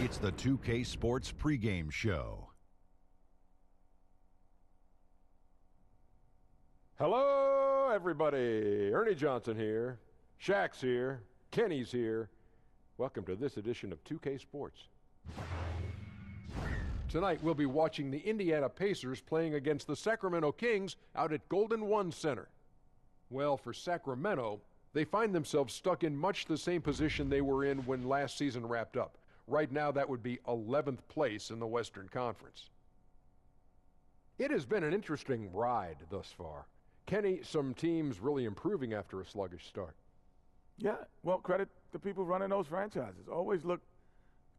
It's the 2K Sports pregame show. Hello, everybody. Ernie Johnson here. Shaq's here. Kenny's here. Welcome to this edition of 2K Sports. Tonight, we'll be watching the Indiana Pacers playing against the Sacramento Kings out at Golden One Center. Well, for Sacramento, they find themselves stuck in much the same position they were in when last season wrapped up. Right now, that would be 11th place in the Western Conference. It has been an interesting ride thus far. Kenny, some teams really improving after a sluggish start. Yeah, well, credit the people running those franchises. Always look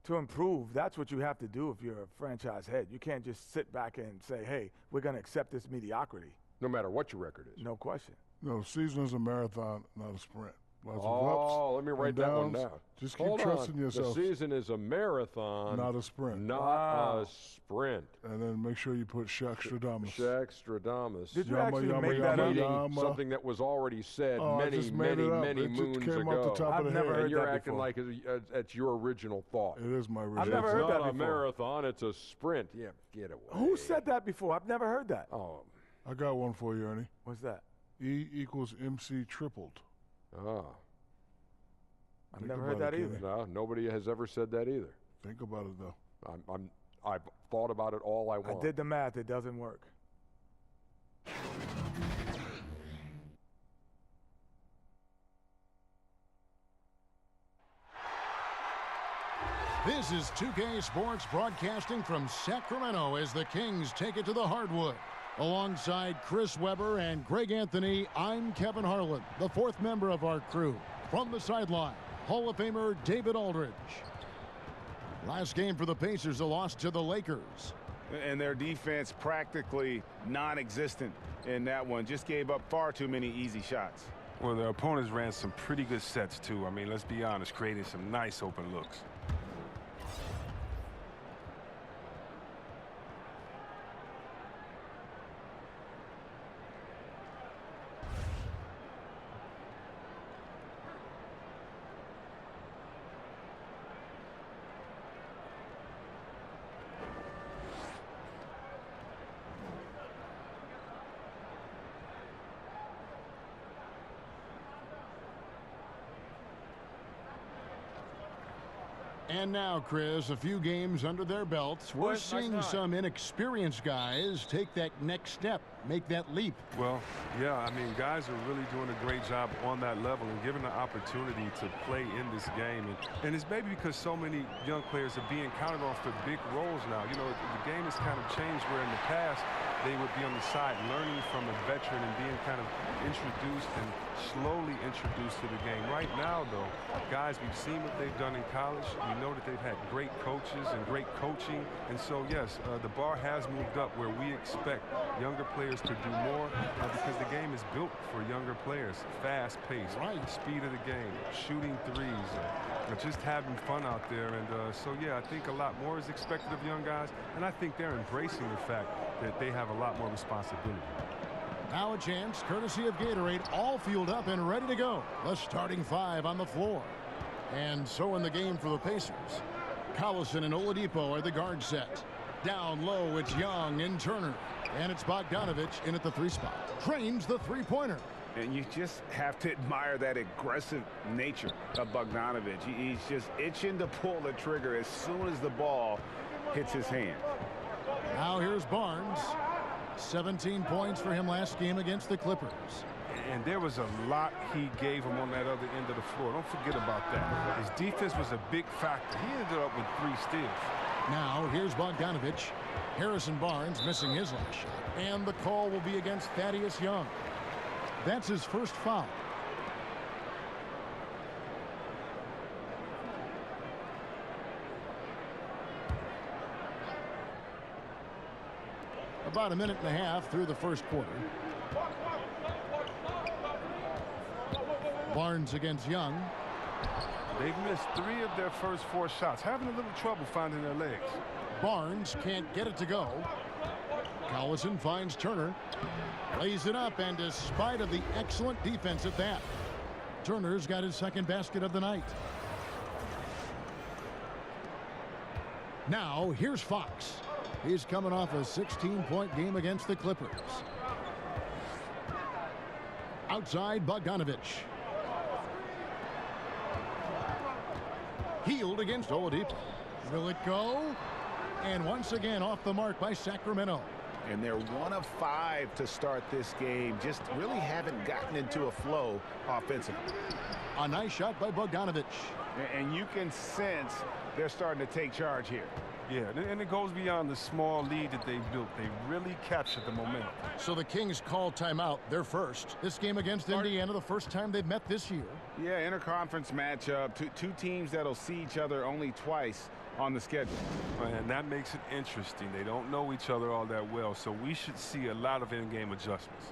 to improve. That's what you have to do if you're a franchise head. You can't just sit back and say, hey, we're going to accept this mediocrity. No matter what your record is. No question. No, the season is a marathon, not a sprint. Lots of Oh, ups let me write and that one downs. down. Just keep Hold trusting on. yourself. The season is a marathon. Not a sprint. Not a sprint. And then make sure you put Shaqstradamus. Shaqstradamus. Did you actually make that up? Repeating something that was already said many It moons just came ago. off the top of the I've never head. heard And you're that acting before. like it's your original thought. It is my original. I've never heard It's that not a before. marathon, it's a sprint. Yeah, get away. Who said that before? I've never heard that. Oh, I got one for you, Ernie. What's that? E equals MC tripled. I've Think never heard about that it, either. no, nobody has ever said that either. Think about it, though. I've thought about it all I want. I did the math. It doesn't work. This is 2K Sports broadcasting from Sacramento as the Kings take it to the hardwood. Alongside Chris Webber and Greg Anthony, I'm Kevin Harlan, the fourth member of our crew. From the sideline, Hall of Famer David Aldridge. Last game for the Pacers, a loss to the Lakers. And their defense practically non-existent in that one. Just gave up far too many easy shots. Well, the opponents ran some pretty good sets, too. I mean, let's be honest, creating some nice open looks. And now, Chris, a few games under their belts. We're seeing some inexperienced guys take that next step, make that leap. Well, yeah, I mean, guys are really doing a great job on that level and given the opportunity to play in this game. And it's maybe because so many young players are being counted on for big roles now. You know, the game has kind of changed where in the past they would be on the side learning from a veteran and being kind of introduced and slowly introduced to the game. Right now, though, guys, we've seen what they've done in college. We know that they've had great coaches and great coaching. And so, yes, the bar has moved up where we expect younger players to do more because the game is built for younger players. Fast pace, speed of the game, shooting threes, just having fun out there. And so, yeah, I think a lot more is expected of young guys. And I think they're embracing the fact that they have a lot more responsibility. Now a chance, courtesy of Gatorade, all fueled up and ready to go. The starting five on the floor. And so in the game for the Pacers, Collison and Oladipo are the guard set. Down low, it's Young and Turner. And it's Bogdanovich in at the three spot. Trains the three-pointer. And you just have to admire that aggressive nature of Bogdanovich. He's just itching to pull the trigger as soon as the ball hits his hand. Now here's Barnes. 17 points for him last game against the Clippers. And there was a lot he gave him on that other end of the floor. Don't forget about that. His defense was a big factor. He ended up with 3 steals. Now here's Bogdanovich. Harrison Barnes missing his last shot. And the call will be against Thaddeus Young. That's his first foul. About a minute and a half through the first quarter. Barnes against Young. They've missed 3 of their first 4 shots, having a little trouble finding their legs. Barnes can't get it to go. Collison finds Turner. Lays it up, and despite of the excellent defense at that, Turner's got his second basket of the night. Now, here's Fox. He's coming off a 16-point game against the Clippers. Outside, Bogdanovich. Healed against Oladipo. Will it go? And once again, off the mark by Sacramento. And they're 1 of 5 to start this game. Just really haven't gotten into a flow offensively. A nice shot by Bogdanovich. And you can sense they're starting to take charge here. Yeah, and it goes beyond the small lead that they've built. They really captured the momentum. So the Kings call timeout, their first. This game against Indiana, the first time they've met this year. Yeah, interconference matchup. Two teams that'll see each other only twice on the schedule. And that makes it interesting. They don't know each other all that well, so we should see a lot of in-game adjustments.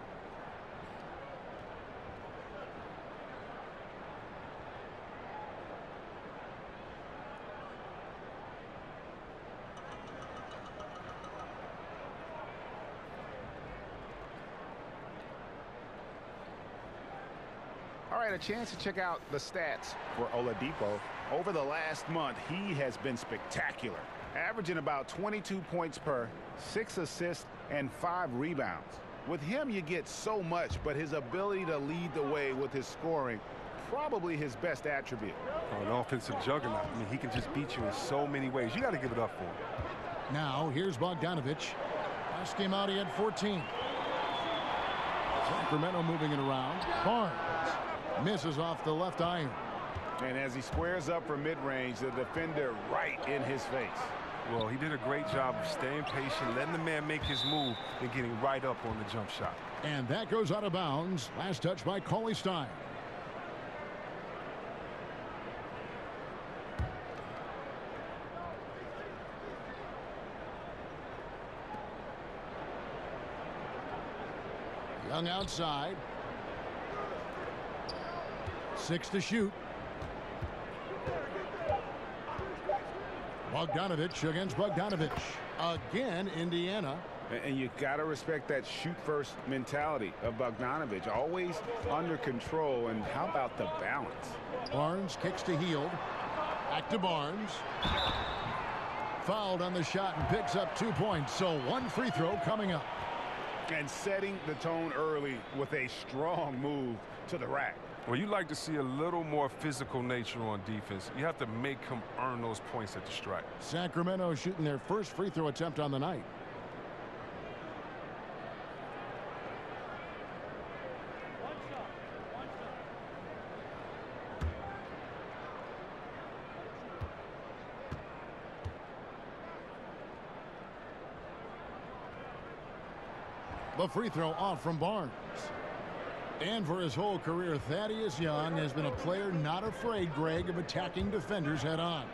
All right, a chance to check out the stats for Oladipo. Over the last month, he has been spectacular, averaging about 22 points per, 6 assists, and 5 rebounds. With him, you get so much, but his ability to lead the way with his scoring, probably his best attribute. An offensive juggernaut. I mean, he can just beat you in so many ways. You got to give it up for him. Now, here's Bogdanovich. Last game out, he had 14. Sacramento moving it around. Barnes misses off the left iron. And as he squares up for mid-range, the defender right in his face. Well, he did a great job of staying patient, letting the man make his move, and getting right up on the jump shot. And that goes out of bounds. Last touch by Cauley Stein. Young outside. 6 to shoot. Bogdanovich against Bogdanovich. Again, Indiana. And you got to respect that shoot-first mentality of Bogdanovich. Always under control. And how about the balance? Barnes kicks to Hield. Back to Barnes. Fouled on the shot and picks up 2 points. So 1 free throw coming up. And setting the tone early with a strong move to the rack. Well, you like to see a little more physical nature on defense. You have to make him earn those points at the stripe. Sacramento shooting their first free throw attempt on the night. The free throw off from Barnes. And for his whole career, Thaddeus Young has been a player not afraid, Greg, of attacking defenders head on.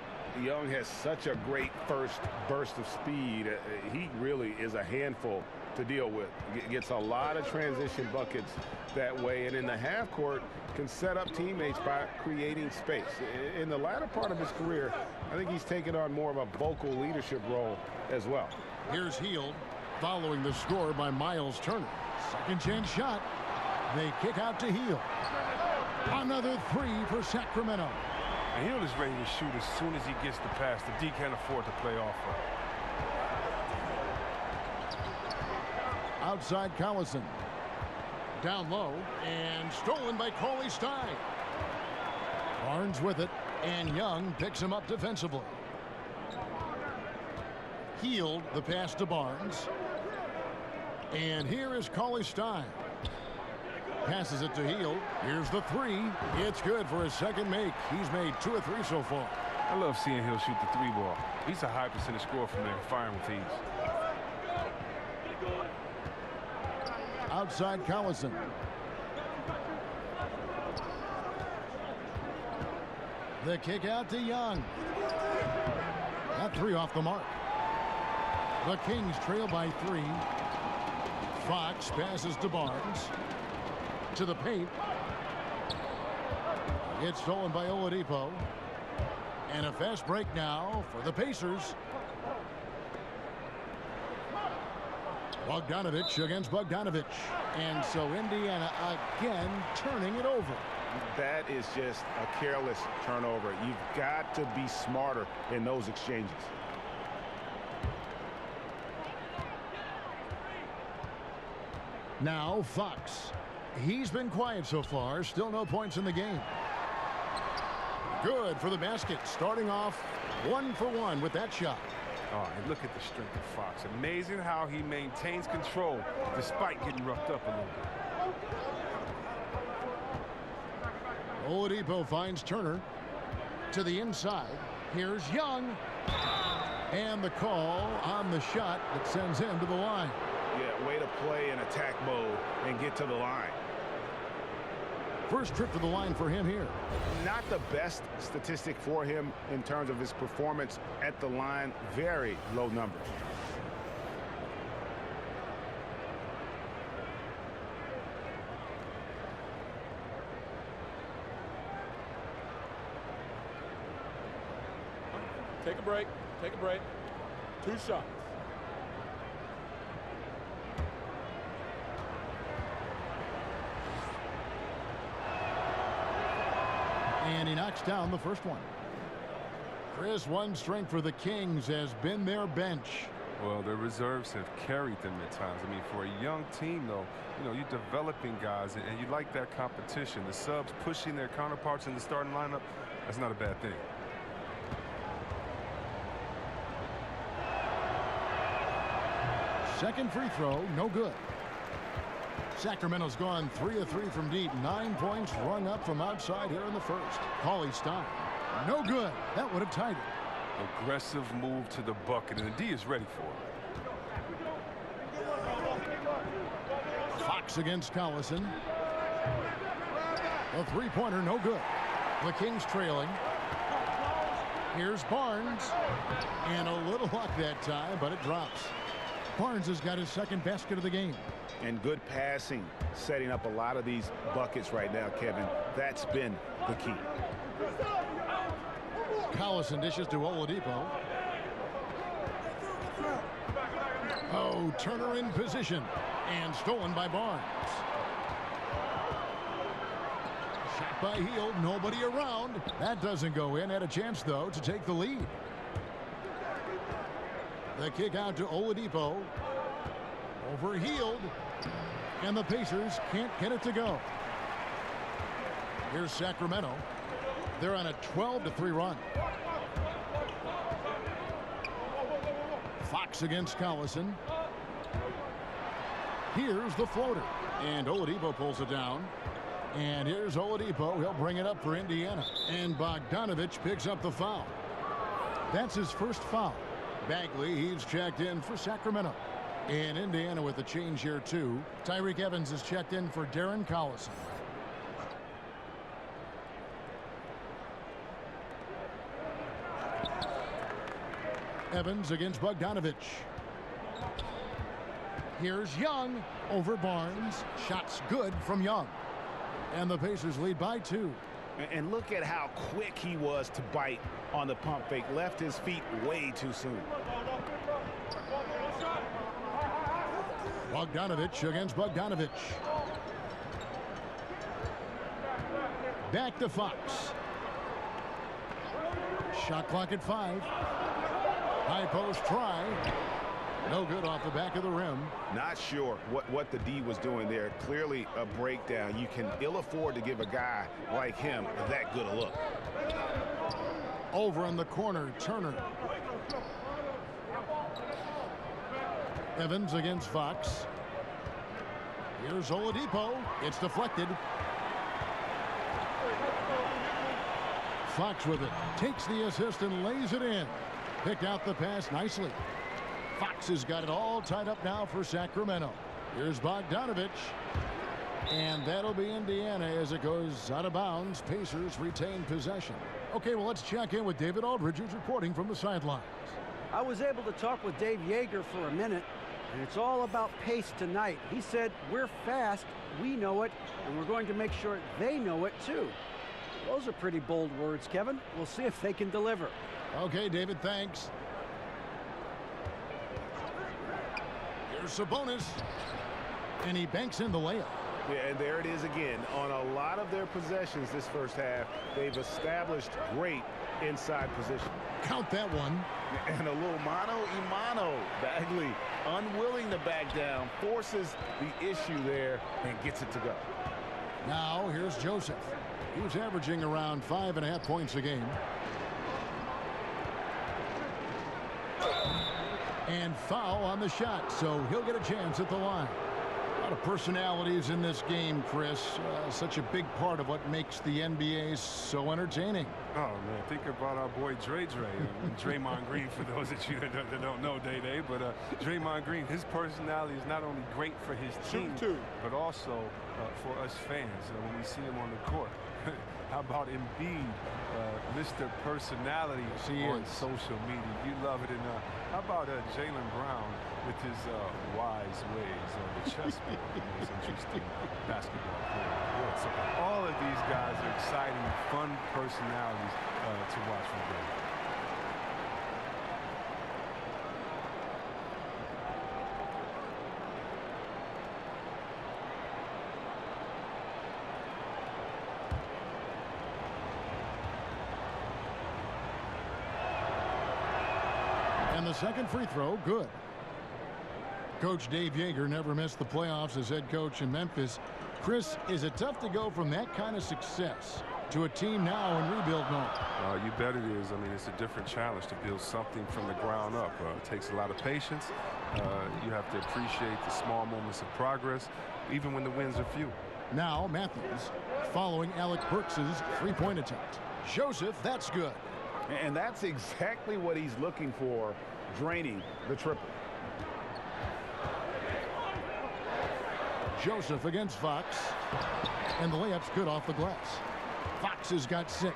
Young has such a great first burst of speed. He really is a handful to deal with. Gets a lot of transition buckets that way, and in the half court can set up teammates by creating space. In the latter part of his career, I think he's taken on more of a vocal leadership role as well. Here's Hield following the score by Miles Turner. Second chance shot. They kick out to Hield. Another 3 for Sacramento. And Hield is ready to shoot as soon as he gets the pass. The D can't afford to play off of. Outside Collison. Down low and stolen by Cauley Stein. Barnes with it, and Young picks him up defensively. Hield the pass to Barnes. And here is Cauley Stein. Passes it to Hield. Here's the 3. It's good for his second make. He's made 2 of 3 so far. I love seeing Hill shoot the 3 ball. He's a high percentage scorer from there, firing with ease. Outside Collison. The kick out to Young. That 3 off the mark. The Kings trail by 3. Fox passes to Barnes. To the paint. It's stolen by Oladipo. And a fast break now for the Pacers. Bogdanovich against Bogdanovich. And so Indiana again turning it over. That is just a careless turnover. You've got to be smarter in those exchanges. Now Fox. He's been quiet so far. Still no points in the game. Good for the basket. Starting off 1 for 1 with that shot. Oh, and look at the strength of Fox. Amazing how he maintains control despite getting roughed up a little bit. Oladipo finds Turner to the inside. Here's Young. And the call on the shot that sends him to the line. Yeah, way to play in attack mode and get to the line. First trip to the line for him here. Not the best statistic for him in terms of his performance at the line. Very low numbers. Take a break. Take a break. 2 shots. And he knocks down the first one. Chris, one strength for the Kings has been their bench. Well, their reserves have carried them at times. I mean, for a young team, though, you know, you're developing guys, and you like that competition. The subs pushing their counterparts in the starting lineup, that's not a bad thing. Second free throw, no good. Sacramento's gone 3 of 3 from deep. 9 points rung up from outside here in the first. Cauley Stein. No good. That would have tied it. Aggressive move to the bucket, and the D is ready for it. Fox against Collison. A three-pointer, no good. The Kings trailing. Here's Barnes. And a little luck that time, but it drops. Barnes has got his second basket of the game. And good passing, setting up a lot of these buckets right now, Kevin. That's been the key. Collison dishes to Oladipo. Oh, Turner in position. And stolen by Barnes. Shot by Hield. Nobody around. That doesn't go in. Had a chance, though, to take the lead. The kick out to Oladipo. Over Hield. And the Pacers can't get it to go. Here's Sacramento. They're on a 12-3 run. Fox against Collison. Here's the floater. And Oladipo pulls it down. And here's Oladipo. He'll bring it up for Indiana. And Bogdanovich picks up the foul. That's his first foul. Bagley, he's checked in for Sacramento. And Indiana with a change here, too. Tyreke Evans is checked in for Darren Collison. Evans against Bogdanovich. Here's Young over Barnes. Shots good from Young. And the Pacers lead by 2. And look at how quick he was to bite on the pump fake. Left his feet way too soon. Bogdanovich against Bogdanovich. Back to Fox. Shot clock at 5. High post try. No good off the back of the rim. Not sure what the D was doing there. Clearly a breakdown. You can ill afford to give a guy like him that good a look. Over in the corner, Turner. Evans against Fox. Here's Oladipo. It's deflected. Fox with it. Takes the assist and lays it in. Picked out the pass nicely. Fox has got it all tied up now for Sacramento. Here's Bogdanovich. And that'll be Indiana as it goes out of bounds. Pacers retain possession. Okay, well, let's check in with David Aldridge, who's reporting from the sidelines. I was able to talk with Dave Yeager for a minute, and it's all about pace tonight. He said, we're fast, we know it, and we're going to make sure they know it too. Those are pretty bold words, Kevin. We'll see if they can deliver. Okay, David, thanks. Here's Sabonis. And he banks in the layup. Yeah, and there it is again. On a lot of their possessions this first half, they've established great inside position. Count that one. And a little mano-a-mano. Bagley, unwilling to back down, forces the issue there and gets it to go. Now here's Joseph. He was averaging around 5.5 points a game. And foul on the shot, so he'll get a chance at the line. A lot of personalities in this game, Chris. Such a big part of what makes the NBA so entertaining. Oh, man, think about our boy Dre. Draymond Green, for those that you that don't know, Day, but Draymond Green, his personality is not only great for his team, but also for us fans when we see him on the court. How about Embiid, Mr. Personality on social media? You love it. And how about Jaylen Brown with his wise ways on the chessboard? Most interesting basketball player. Yeah, so all of these guys are exciting, fun personalities to watch from them. And the second free throw, good. Coach Dave Yeager never missed the playoffs as head coach in Memphis. Chris, is it tough to go from that kind of success to a team now in rebuild mode? You bet it is. I mean, it's a different challenge to build something from the ground up. It takes a lot of patience. You have to appreciate the small moments of progress, even when the wins are few. Now Matthews following Alec Burks' three-point attempt. Joseph, that's good. And that's exactly what he's looking for, draining the triple. Joseph against Fox. And the layup's good off the glass. Fox has got 6.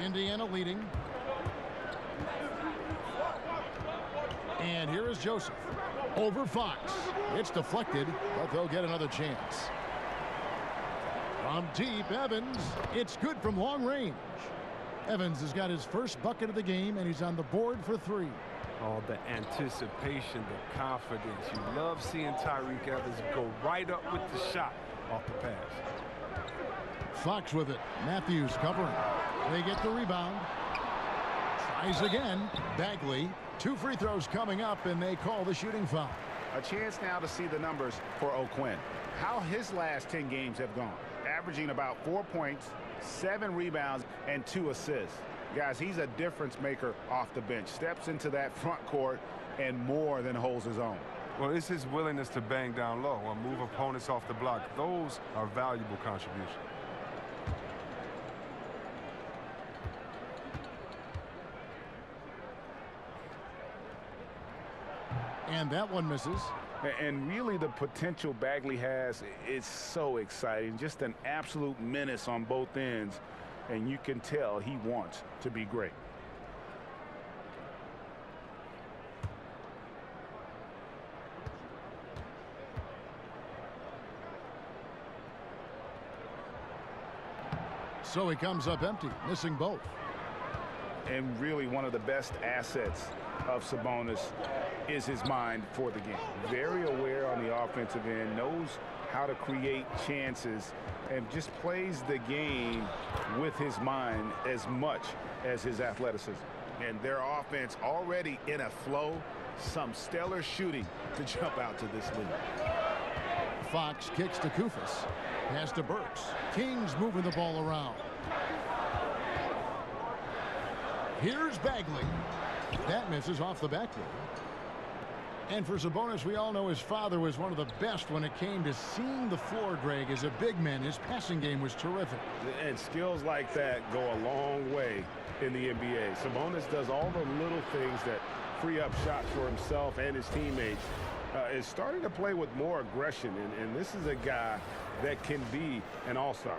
Indiana leading. And here is Joseph. Over Fox. It's deflected, but they'll get another chance. From deep, Evans. It's good from long range. Evans has got his first bucket of the game, and he's on the board for 3. All the anticipation, the confidence. You love seeing Tyreke Evans go right up with the shot off the pass. Fox with it. Matthews covering. They get the rebound. Tries again. Bagley. 2 free throws coming up, and they call the shooting foul. A chance now to see the numbers for O'Quinn. How his last 10 games have gone. Averaging about 4 points, 7 rebounds, and 2 assists. Guys, he's a difference maker off the bench. Steps into that front court and more than holds his own. Well, it's his willingness to bang down low or move opponents off the block. Those are valuable contributions. And that one misses. And really the potential Bagley has is so exciting. Just an absolute menace on both ends. And you can tell he wants to be great. So he comes up empty, missing both. And really one of the best assets of Sabonis is his mind for the game. Very aware on the offensive end, knows how to create chances, and just plays the game with his mind as much as his athleticism. And their offense already in a flow, some stellar shooting to jump out to this lead. Fox kicks to Kufis. Pass to Burks. Kings moving the ball around. Here's Bagley. That misses off the backboard. And for Sabonis, we all know his father was one of the best when it came to seeing the floor, Greg. As a big man, his passing game was terrific. And skills like that go a long way in the NBA. Sabonis does all the little things that free up shots for himself and his teammates. Is starting to play with more aggression, and this is a guy that can be an all-star.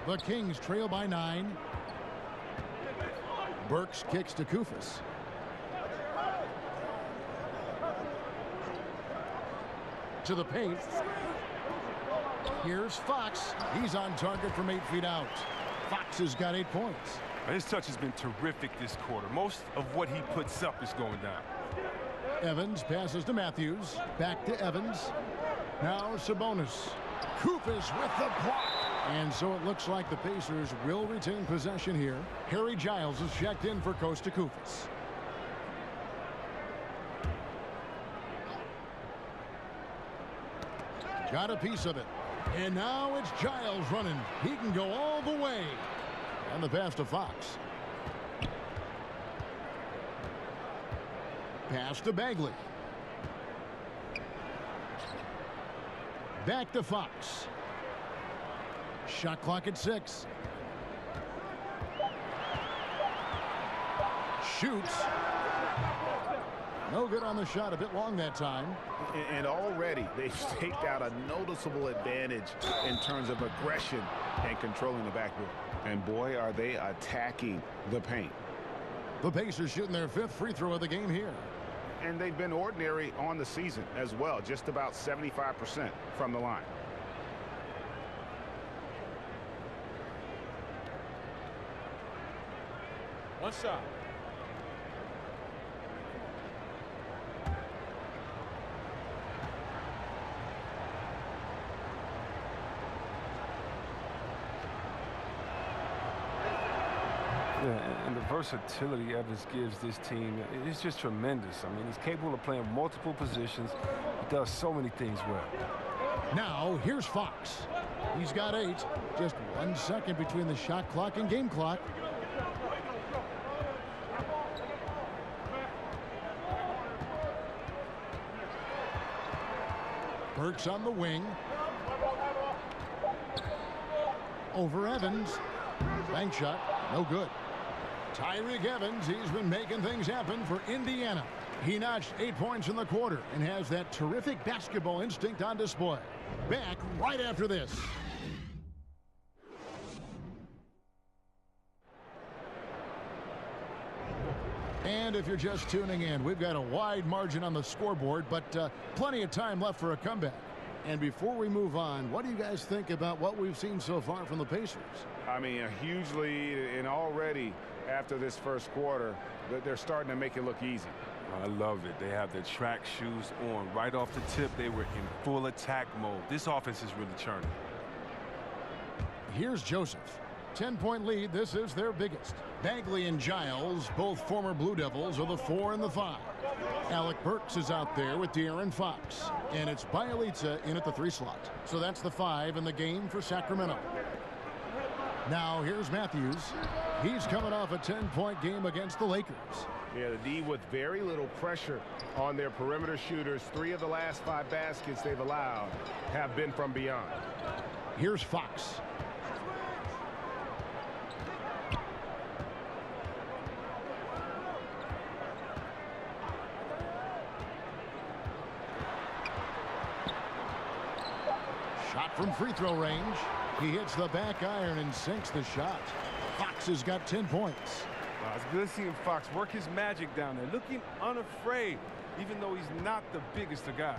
The Kings trail by 9. Burks kicks to Kufis. To the paint. Here's Fox. He's on target from 8 feet out. Fox has got 8 points. His touch has been terrific this quarter. Most of what he puts up is going down. Evans passes to Matthews. Back to Evans. Now Sabonis. Kufis with the block. And so it looks like the Pacers will retain possession here. Harry Giles is checked in for Costa Koufis. Got a piece of it. And now it's Giles running. He can go all the way. And the pass to Fox. Pass to Bagley. Back to Fox. Shot clock at 6. Shoots. No good on the shot. A bit long that time. And already they've staked out a noticeable advantage in terms of aggression and controlling the backboard. And boy, are they attacking the paint. The Pacers shooting their 5th free throw of the game here. And they've been ordinary on the season as well, just about 75% from the line. One shot. Yeah, and the versatility Evans gives this team is just tremendous. I mean, he's capable of playing multiple positions. He does so many things well. Now, here's Fox. He's got 8. Just 1 second between the shot clock and game clock. Burks on the wing. Over Evans. Bank shot. No good. Tyreke Evans, he's been making things happen for Indiana. He notched 8 points in the quarter and has that terrific basketball instinct on display. Back right after this. And if you're just tuning in, we've got a wide margin on the scoreboard, but plenty of time left for a comeback. And before we move on, what do you guys think about what we've seen so far from the Pacers? I mean, a huge lead, and already after this first quarter, they're starting to make it look easy. I love it. They have their track shoes on. Right off the tip, they were in full attack mode. This offense is really churning. Here's Joseph. 10-point lead. This is their biggest. Bagley and Giles, both former Blue Devils, are the 4 and the 5. Alec Burks is out there with De'Aaron Fox. And it's Bielitsa in at the 3 slot. So that's the 5 in the game for Sacramento. Now here's Matthews. He's coming off a 10-point game against the Lakers. Yeah, the D with very little pressure on their perimeter shooters. 3 of the last 5 baskets they've allowed have been from beyond. Here's Fox. Shot from free throw range. He hits the back iron and sinks the shot. Fox has got 10 points. It's good seeing Fox work his magic down there, looking unafraid, even though he's not the biggest of guys.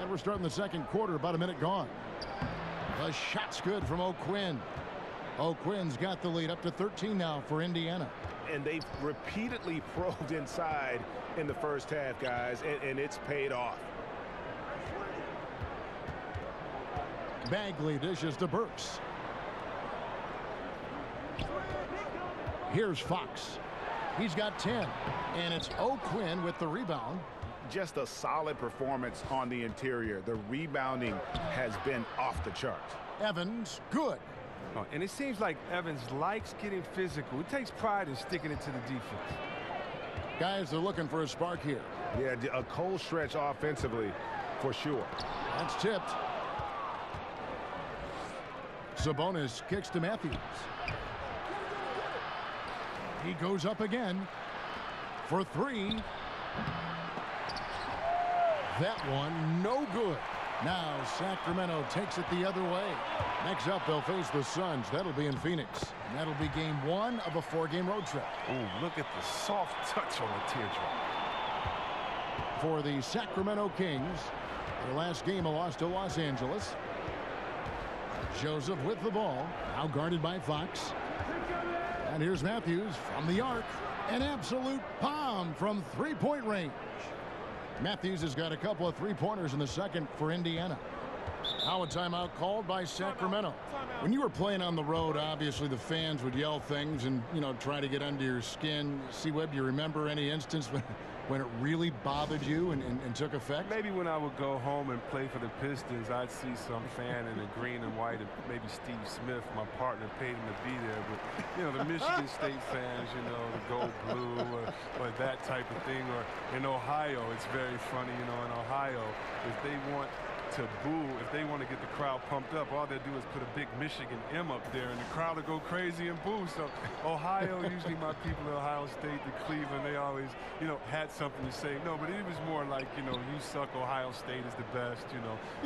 And we're starting the second quarter, about a minute gone. The shot's good from O'Quinn. O'Quinn's got the lead up to 13 now for Indiana. And they've repeatedly probed inside in the first half, guys, and it's paid off. Bagley dishes to Burks. Here's Fox. He's got 10. And it's O'Quinn with the rebound. Just a solid performance on the interior. The rebounding has been off the charts. Evans, good. And it seems like Evans likes getting physical. He takes pride in sticking it to the defense. Guys are looking for a spark here. Yeah, a cold stretch offensively for sure. That's tipped. Sabonis kicks to Matthews. He goes up again for 3. That one no good. Now Sacramento takes it the other way. Next up, they'll face the Suns. That'll be in Phoenix. And that'll be game 1 of a 4-game road trip. Ooh, look at the soft touch on the teardrop. For the Sacramento Kings, their last game a loss to Los Angeles. Joseph with the ball, now guarded by Fox. And here's Matthews from the arc. An absolute bomb from 3-point range. Matthews has got a couple of three-pointers in the second for Indiana. Now a timeout called by Sacramento. When you were playing on the road, obviously the fans would yell things and, try to get under your skin. C-Webb, do you remember any instance when it really bothered you and took effect? Maybe when I would go home and play for the Pistons, I'd see some fan in the green and white, and maybe Steve Smith, my partner, paid him to be there. But, the Michigan State fans, the gold blue or that type of thing. Or in Ohio, it's very funny, in Ohio, if they want to boo, if they want to get the crowd pumped up, all they do is put a big Michigan M up there and the crowd will go crazy and boo. So Ohio, usually my people in Ohio State, the Cleveland, they always, had something to say. No, but it was more like, you suck, Ohio State is the best,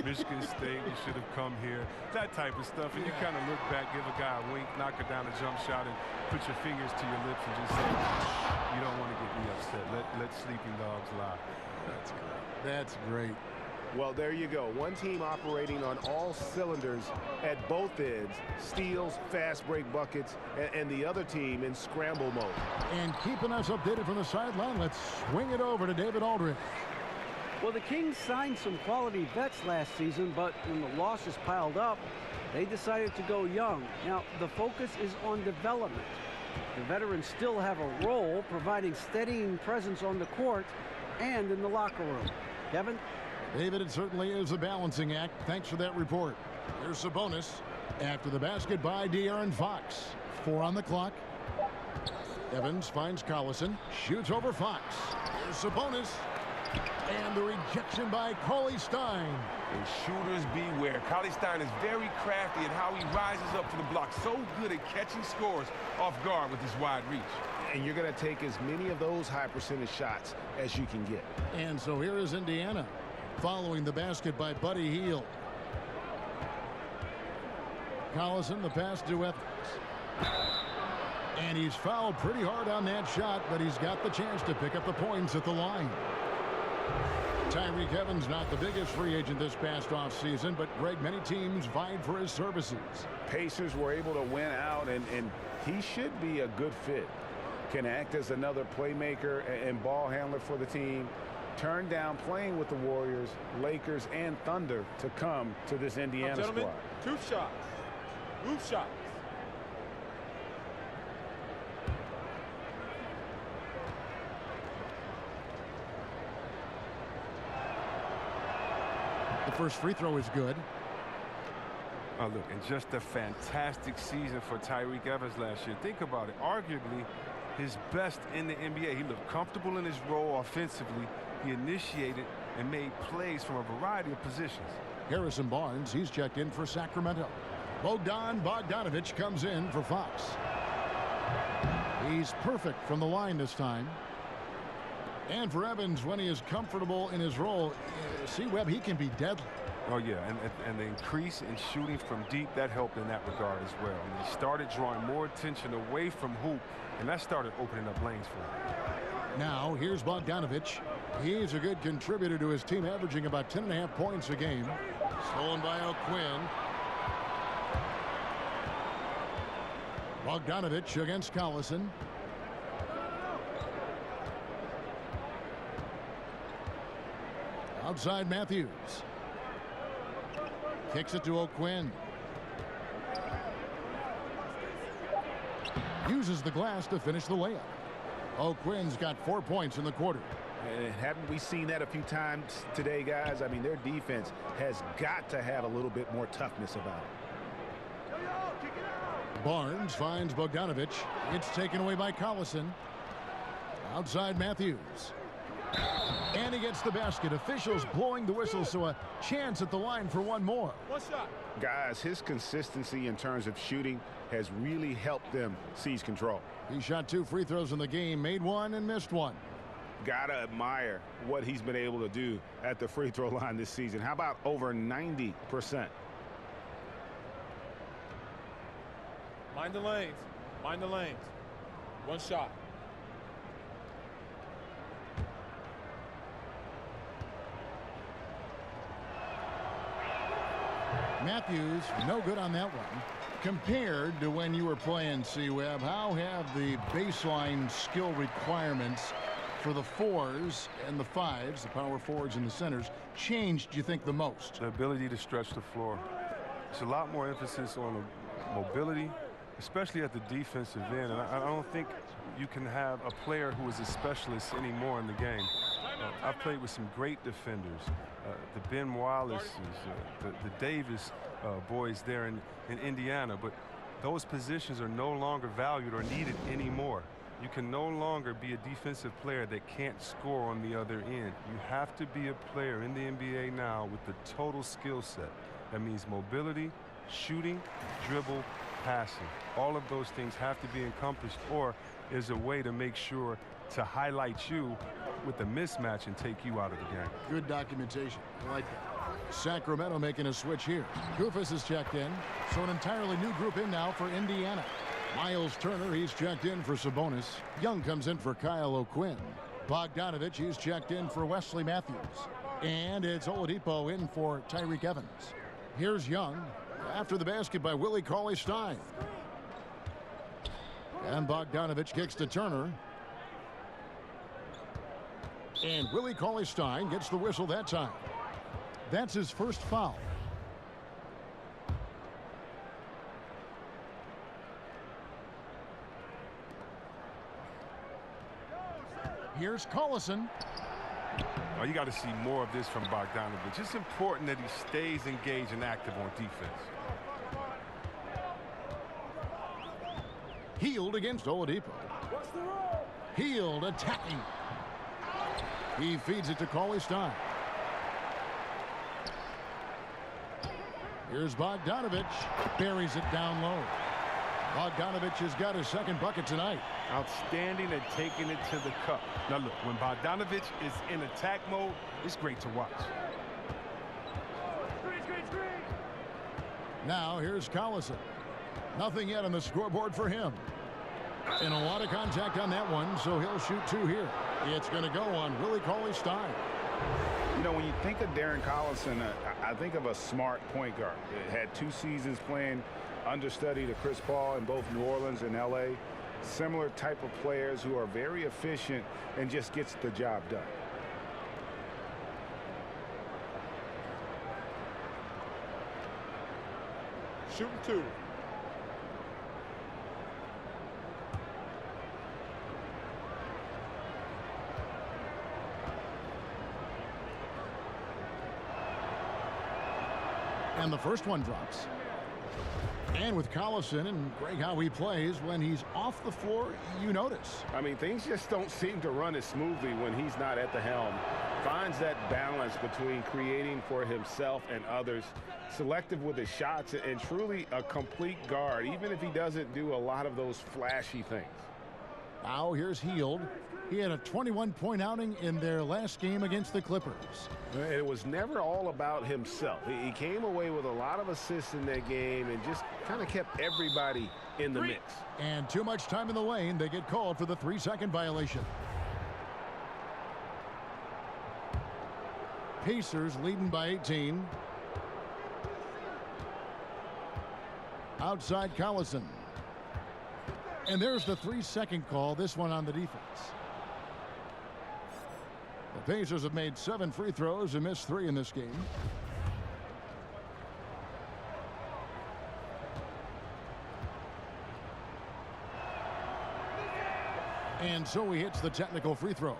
Michigan State, you should have come here, that type of stuff. And you kind of look back, give a guy a wink, knock it down a jump shot, and put your fingers to your lips and just say, you don't want to get me upset. Let sleeping dogs lie. That's great. That's great. Well, there you go. One team operating on all cylinders at both ends, steals, fast break buckets, and the other team in scramble mode. And keeping us updated from the sideline, let's swing it over to David Aldridge. Well, the Kings signed some quality vets last season, but when the losses piled up, they decided to go young. Now, the focus is on development. The veterans still have a role, providing steadying presence on the court and in the locker room. Kevin? David, it certainly is a balancing act. Thanks for that report. There's a bonus after the basket by De'Aaron Fox. 4 on the clock. Evans finds Collison, shoots over Fox. There's a bonus. And the rejection by Cauley Stein. And shooters beware. Cauley Stein is very crafty in how he rises up to the block. So good at catching scores off guard with his wide reach. And you're going to take as many of those high percentage shots as you can get. And so here is Indiana, following the basket by Buddy Hield. Collison, the pass to Evans. And he's fouled pretty hard on that shot, but he's got the chance to pick up the points at the line. Tyreke Evans, not the biggest free agent this past offseason, but Greg, many teams vied for his services. Pacers were able to win out, and he should be a good fit. Can act as another playmaker and ball handler for the team. Turned down playing with the Warriors, Lakers, and Thunder to come to this Indiana squad. 2 shots. Move shots. The first free throw is good. Oh, look, and just a fantastic season for Tyreke Evans last year. Think about it. Arguably his best in the NBA. He looked comfortable in his role offensively. He initiated and made plays from a variety of positions. Harrison Barnes, he's checked in for Sacramento. Bogdanovich comes in for Fox. He's perfect from the line this time. And for Evans, when he is comfortable in his role, C-Webb, he can be deadly. Oh, yeah, and the increase in shooting from deep, that helped in that regard as well. And he started drawing more attention away from hoop, and that started opening up lanes for him. Now, here's Bogdanovich. He's a good contributor to his team, averaging about 10.5 points a game. Stolen by O'Quinn. Bogdanovich against Collison. Outside Matthews. Kicks it to O'Quinn. Uses the glass to finish the layup. O'Quinn's got 4 points in the quarter. And haven't we seen that a few times today, guys? I mean, their defense has got to have a little bit more toughness about it. Barnes finds Bogdanovich. It's taken away by Collison. Outside Matthews. And he gets the basket. Officials blowing the whistle, so a chance at the line for one more. 1 shot. Guys, his consistency in terms of shooting has really helped them seize control. He shot 2 free throws in the game, made 1 and missed 1. Gotta admire what he's been able to do at the free throw line this season. How about over 90%? Mind the lanes. Mind the lanes. 1 shot. Matthews, no good on that one. Compared to when you were playing, C-Webb, how have the baseline skill requirements for the 4s and the 5s, the power forwards and the centers, changed, you think, the most? The ability to stretch the floor. There's a lot more emphasis on the mobility, especially at the defensive end. And I don't think you can have a player who is a specialist anymore in the game. I've played with some great defenders, the Ben Wallaces, the Davis boys there in Indiana, but those positions are no longer valued or needed anymore. You can no longer be a defensive player that can't score on the other end. You have to be a player in the NBA now with the total skill set. That means mobility, shooting, dribble, passing. All of those things have to be encompassed, or is a way to make sure to highlight you with the mismatch and take you out of the game. Good documentation. I like that. Sacramento making a switch here. Kufis is checked in, so an entirely new group in now for Indiana. Miles Turner, he's checked in for Sabonis. Young comes in for Kyle O'Quinn. Bogdanovich, he's checked in for Wesley Matthews. And it's Oladipo in for Tyreek Evans. Here's Young after the basket by Willie Cauley-Stein. And Bogdanovich kicks to Turner. And Willie Cauley-Stein gets the whistle that time. That's his first foul. Here's Collison. Oh, you got to see more of this from Bogdanovich. It's important that he stays engaged and active on defense. Hield against Oladipo. Hield attacking. He feeds it to Cauley-Stein. Here's Bogdanovich. Buries it down low. Bogdanovich has got his second bucket tonight. Outstanding at taking it to the cup. Now look, when Bogdanovich is in attack mode, it's great to watch. Now here's Collison. Nothing yet on the scoreboard for him. And a lot of contact on that one, so he'll shoot two here. It's going to go on Willie Cauley-Stein. You know, when you think of Darren Collison, I think of a smart point guard. Had 2 seasons playing understudy to Chris Paul in both New Orleans and L.A. Similar type of players who are very efficient and just gets the job done. Shooting 2. And the first one drops. And with Collison and Greg, how he plays, when he's off the floor, you notice. I mean, things just don't seem to run as smoothly when he's not at the helm. Finds that balance between creating for himself and others, selective with his shots, and truly a complete guard, even if he doesn't do a lot of those flashy things. Now here's Hield. He had a 21-point outing in their last game against the Clippers. It was never all about himself. He came away with a lot of assists in that game and just kind of kept everybody in the mix. And too much time in the lane. They get called for the 3-second violation. Pacers leading by 18. Outside Collison. And there's the 3-second call, this one on the defense. The Pacers have made 7 free throws and missed 3 in this game. And so he hits the technical free throw.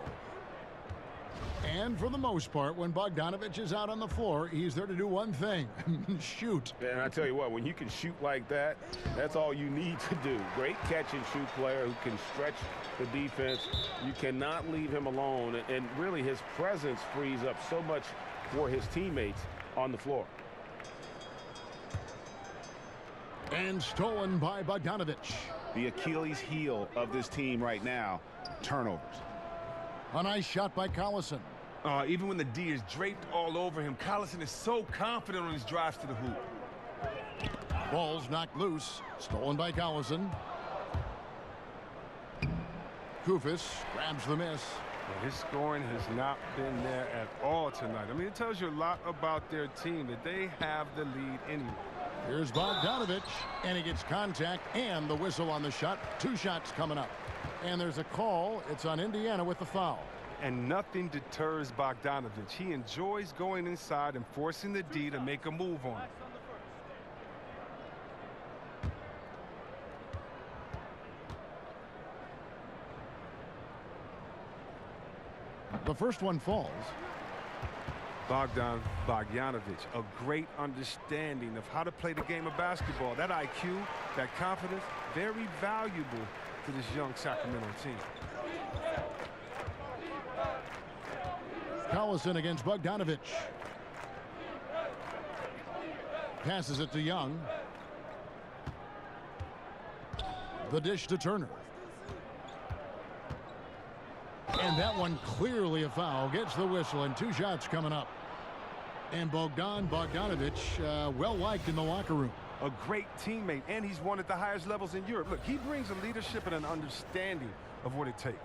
And for the most part, when Bogdanovich is out on the floor, he's there to do one thing, shoot. And I tell you what, when you can shoot like that, that's all you need to do. Great catch-and-shoot player who can stretch the defense. You cannot leave him alone, and really his presence frees up so much for his teammates on the floor. And stolen by Bogdanovich. The Achilles heel of this team right now, turnovers. A nice shot by Collison. Even when the D is draped all over him, Collison is so confident on his drives to the hoop. Ball's knocked loose. Stolen by Collison. Kufis grabs the miss. His scoring has not been there at all tonight. I mean, it tells you a lot about their team, that they have the lead anyway. Here's Bogdanovich, and he gets contact and the whistle on the shot. 2 shots coming up. And there's a call. It's on Indiana with the foul. And nothing deters Bogdanovich. He enjoys going inside and forcing the D to make a move on it. The first one falls. Bogdanovich, a great understanding of how to play the game of basketball. That IQ, that confidence, very valuable to this young Sacramento team. Collison against Bogdanovich. Passes it to Young. The dish to Turner. And that one clearly a foul. Gets the whistle, and 2 shots coming up. And Bogdanovich, well-liked in the locker room. A great teammate, and he's won at the highest levels in Europe. Look, he brings a leadership and an understanding of what it takes.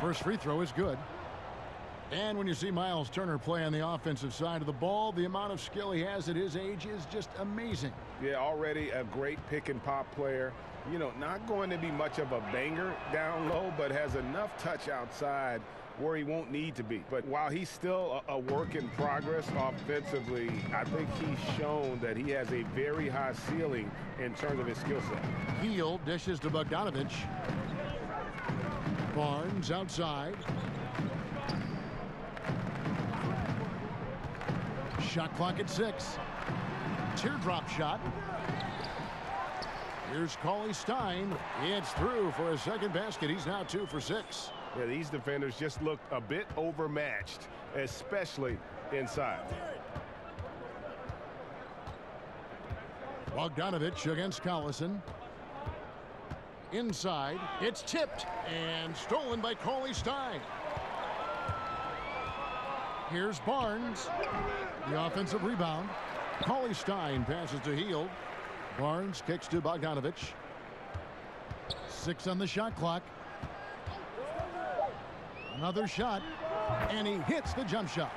First free throw is good. And when you see Miles Turner play on the offensive side of the ball, the amount of skill he has at his age is just amazing. Yeah, already a great pick and pop player. You know, not going to be much of a banger down low, but has enough touch outside where he won't need to be. But while he's still a work in progress offensively, I think he's shown that he has a very high ceiling in terms of his skill set. Heel dishes to Bogdanovich. Barnes outside. Shot clock at 6. Teardrop shot. Here's Cauley Stein. It's through for a second basket. He's now 2 for 6. Yeah, these defenders just look a bit overmatched, especially inside. Bogdanovich against Collison. Inside. It's tipped and stolen by Cauley Stein. Here's Barnes. The offensive rebound. Cauley Stein passes to Hield. Barnes kicks to Bogdanovich. 6 on the shot clock. Another shot, and he hits the jump shot.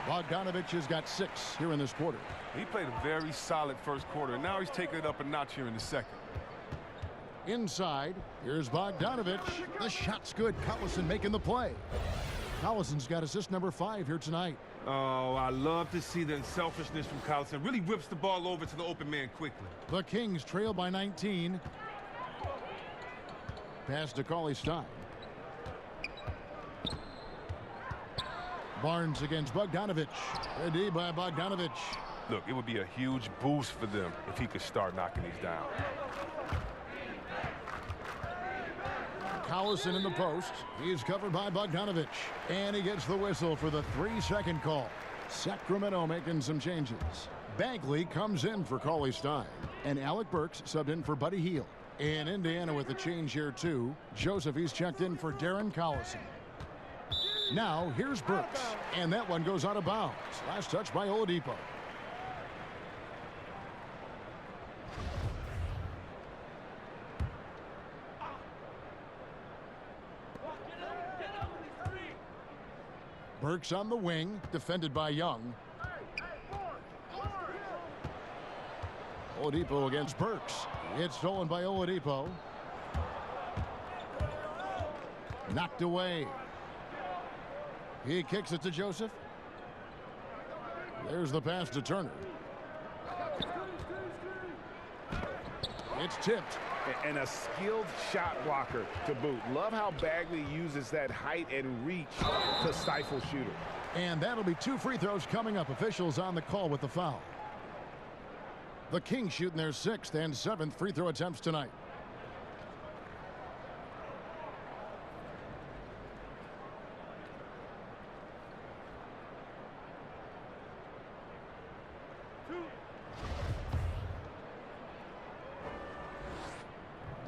Bogdanovich has got 6 here in this quarter. He played a very solid first quarter, and now he's taking it up a notch here in the second. Inside, here's Bogdanovich. The shot's good. Collison making the play. Collison's got assist number 5 here tonight. Oh, I love to see the unselfishness from Collison. Really whips the ball over to the open man quickly. The Kings trail by 19. Pass to Cauley Stein. Barnes against Bogdanovich. Ready by Bogdanovich. Look, it would be a huge boost for them if he could start knocking these down. Collison in the post. He's covered by Bogdanovich. And he gets the whistle for the 3-second call. Sacramento making some changes. Bagley comes in for Cauley Stein. And Alec Burks subbed in for Buddy Hield. In Indiana with a change here too. Joseph, he's checked in for Darren Collison. Now here's Burks. And that one goes out of bounds. Last touch by Oladipo. Burks on the wing, defended by Young. Oladipo against Burks. It's stolen by Oladipo. Knocked away. He kicks it to Joseph. There's the pass to Turner. It's tipped. And a skilled shot blocker to boot. Love how Bagley uses that height and reach to stifle shooters. And that'll be 2 free throws coming up. Officials on the call with the foul. The Kings shooting their 6th and 7th free throw attempts tonight.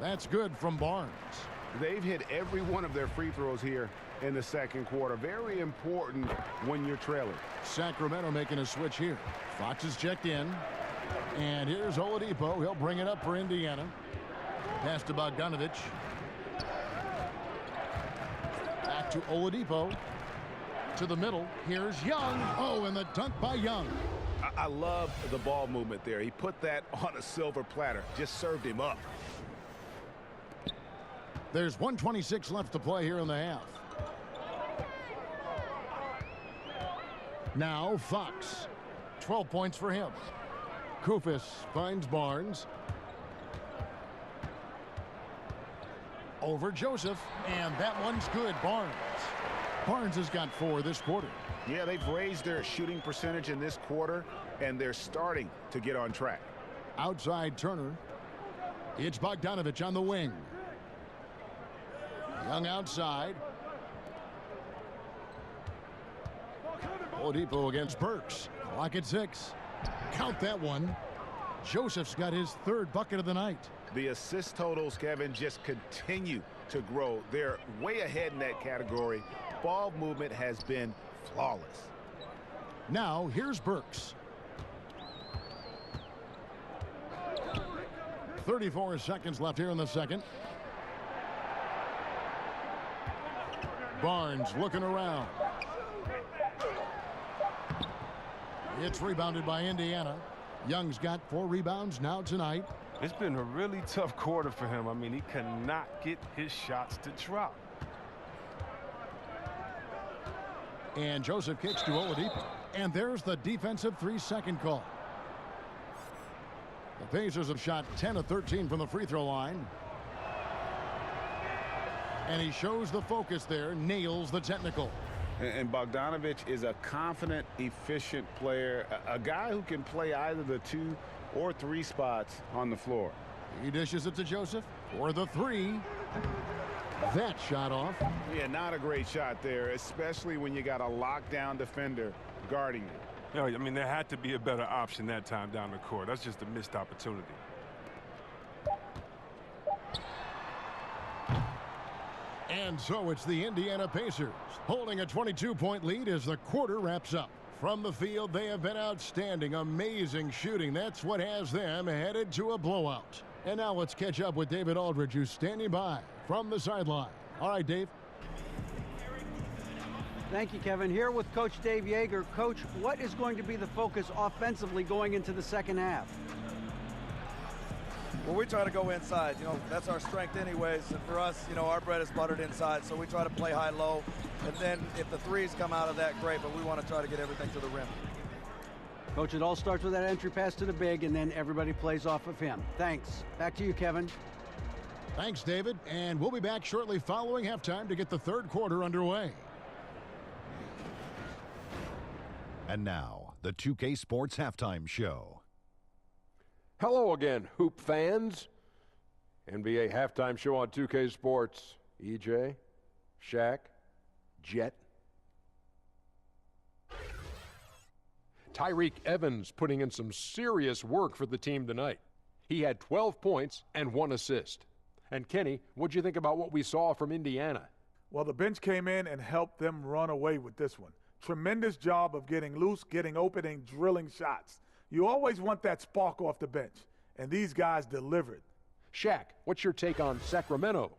That's good from Barnes. They've hit every one of their free throws here in the second quarter. Very important when you're trailing. Sacramento making a switch here. Fox is checked in. And here's Oladipo. He'll bring it up for Indiana. Pass to Bogdanovich. Back to Oladipo. to the middle. Here's Young. Oh, and the dunk by Young. I love the ball movement there. He put that on a silver platter. Just served him up. There's 1:26 left to play here in the half. Now Fox. 12 points for him. Kufis finds Barnes. Over Joseph, and that one's good. Barnes has got 4 this quarter. Yeah, they've raised their shooting percentage in this quarter, and they're starting to get on track. Outside Turner. It's Bogdanovich on the wing. Young outside. Oladipo against Burks. Clock at 6. Count that one. Joseph's got his 3rd bucket of the night. The assist totals, Kevin, just continue to grow. They're way ahead in that category. Ball movement has been flawless. Now here's Burks. 34 seconds left here in the second. Barnes looking around. It's rebounded by Indiana. Young's got 4 rebounds now tonight. It's been a really tough quarter for him. I mean, he cannot get his shots to drop. And Joseph kicks to Oladipo. And there's the defensive 3-second call. The Pacers have shot 10 of 13 from the free throw line. And he shows the focus there, nails the technical. And Bogdanovich is a confident, efficient player, a guy who can play either the 2 or 3 spots on the floor. He dishes it to Joseph for the 3. That shot off. Yeah, not a great shot there, especially when you got a lockdown defender guarding you. You know, I mean, there had to be a better option that time down the court. That's just a missed opportunity. And so it's the Indiana Pacers holding a 22-point lead as the quarter wraps up. From the field, they have been outstanding, amazing shooting. That's what has them headed to a blowout. And now let's catch up with David Aldridge, who's standing by from the sideline. All right, Dave. Thank you, Kevin. Here with Coach Dave Yeager. Coach, what is going to be the focus offensively going into the second half? Well, we try to go inside. You know, that's our strength anyways. And for us, you know, our bread is buttered inside. So we try to play high-low. And then if the threes come out of that, great. But we want to try to get everything to the rim. Coach, it all starts with that entry pass to the big, and then everybody plays off of him. Thanks. Back to you, Kevin. Thanks, David. And we'll be back shortly following halftime to get the third quarter underway. And now, the 2K Sports Halftime Show. Hello again, Hoop fans. NBA Halftime Show on 2K Sports. EJ, Shaq, Jet. Tyreke Evans putting in some serious work for the team tonight. He had 12 points and 1 assist. And Kenny, what'd you think about what we saw from Indiana? Well, the bench came in and helped them run away with this one. Tremendous job of getting loose, getting open, and drilling shots. You always want that spark off the bench, and these guys delivered. Shaq, what's your take on Sacramento?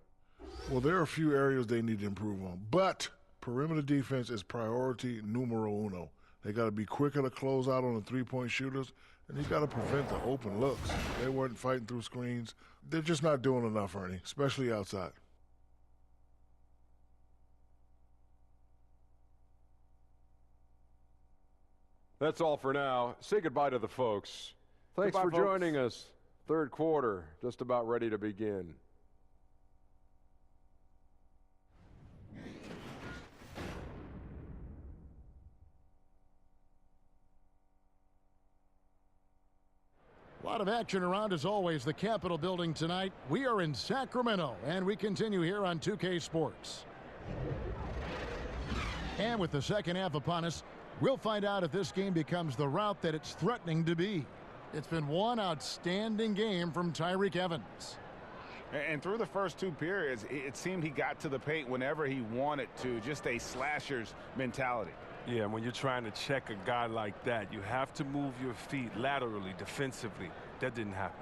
Well, there are a few areas they need to improve on, but perimeter defense is priority numero uno. They got to be quicker to close out on the three-point shooters, and you got to prevent the open looks. They weren't fighting through screens. They're just not doing enough, Ernie, especially outside. That's all for now. Say goodbye to the folks. Thanks Goodbye, for folks. joining us. Third quarter, just about ready to begin. A lot of action around, as always, the Capitol building tonight. We are in Sacramento, and we continue here on 2K Sports. And with the second half upon us, we'll find out if this game becomes the route that it's threatening to be. It's been one outstanding game from Tyreke Evans. And through the first 2 periods, it seemed he got to the paint whenever he wanted to, just a slasher's mentality. Yeah, when you're trying to check a guy like that, you have to move your feet laterally, defensively. That didn't happen.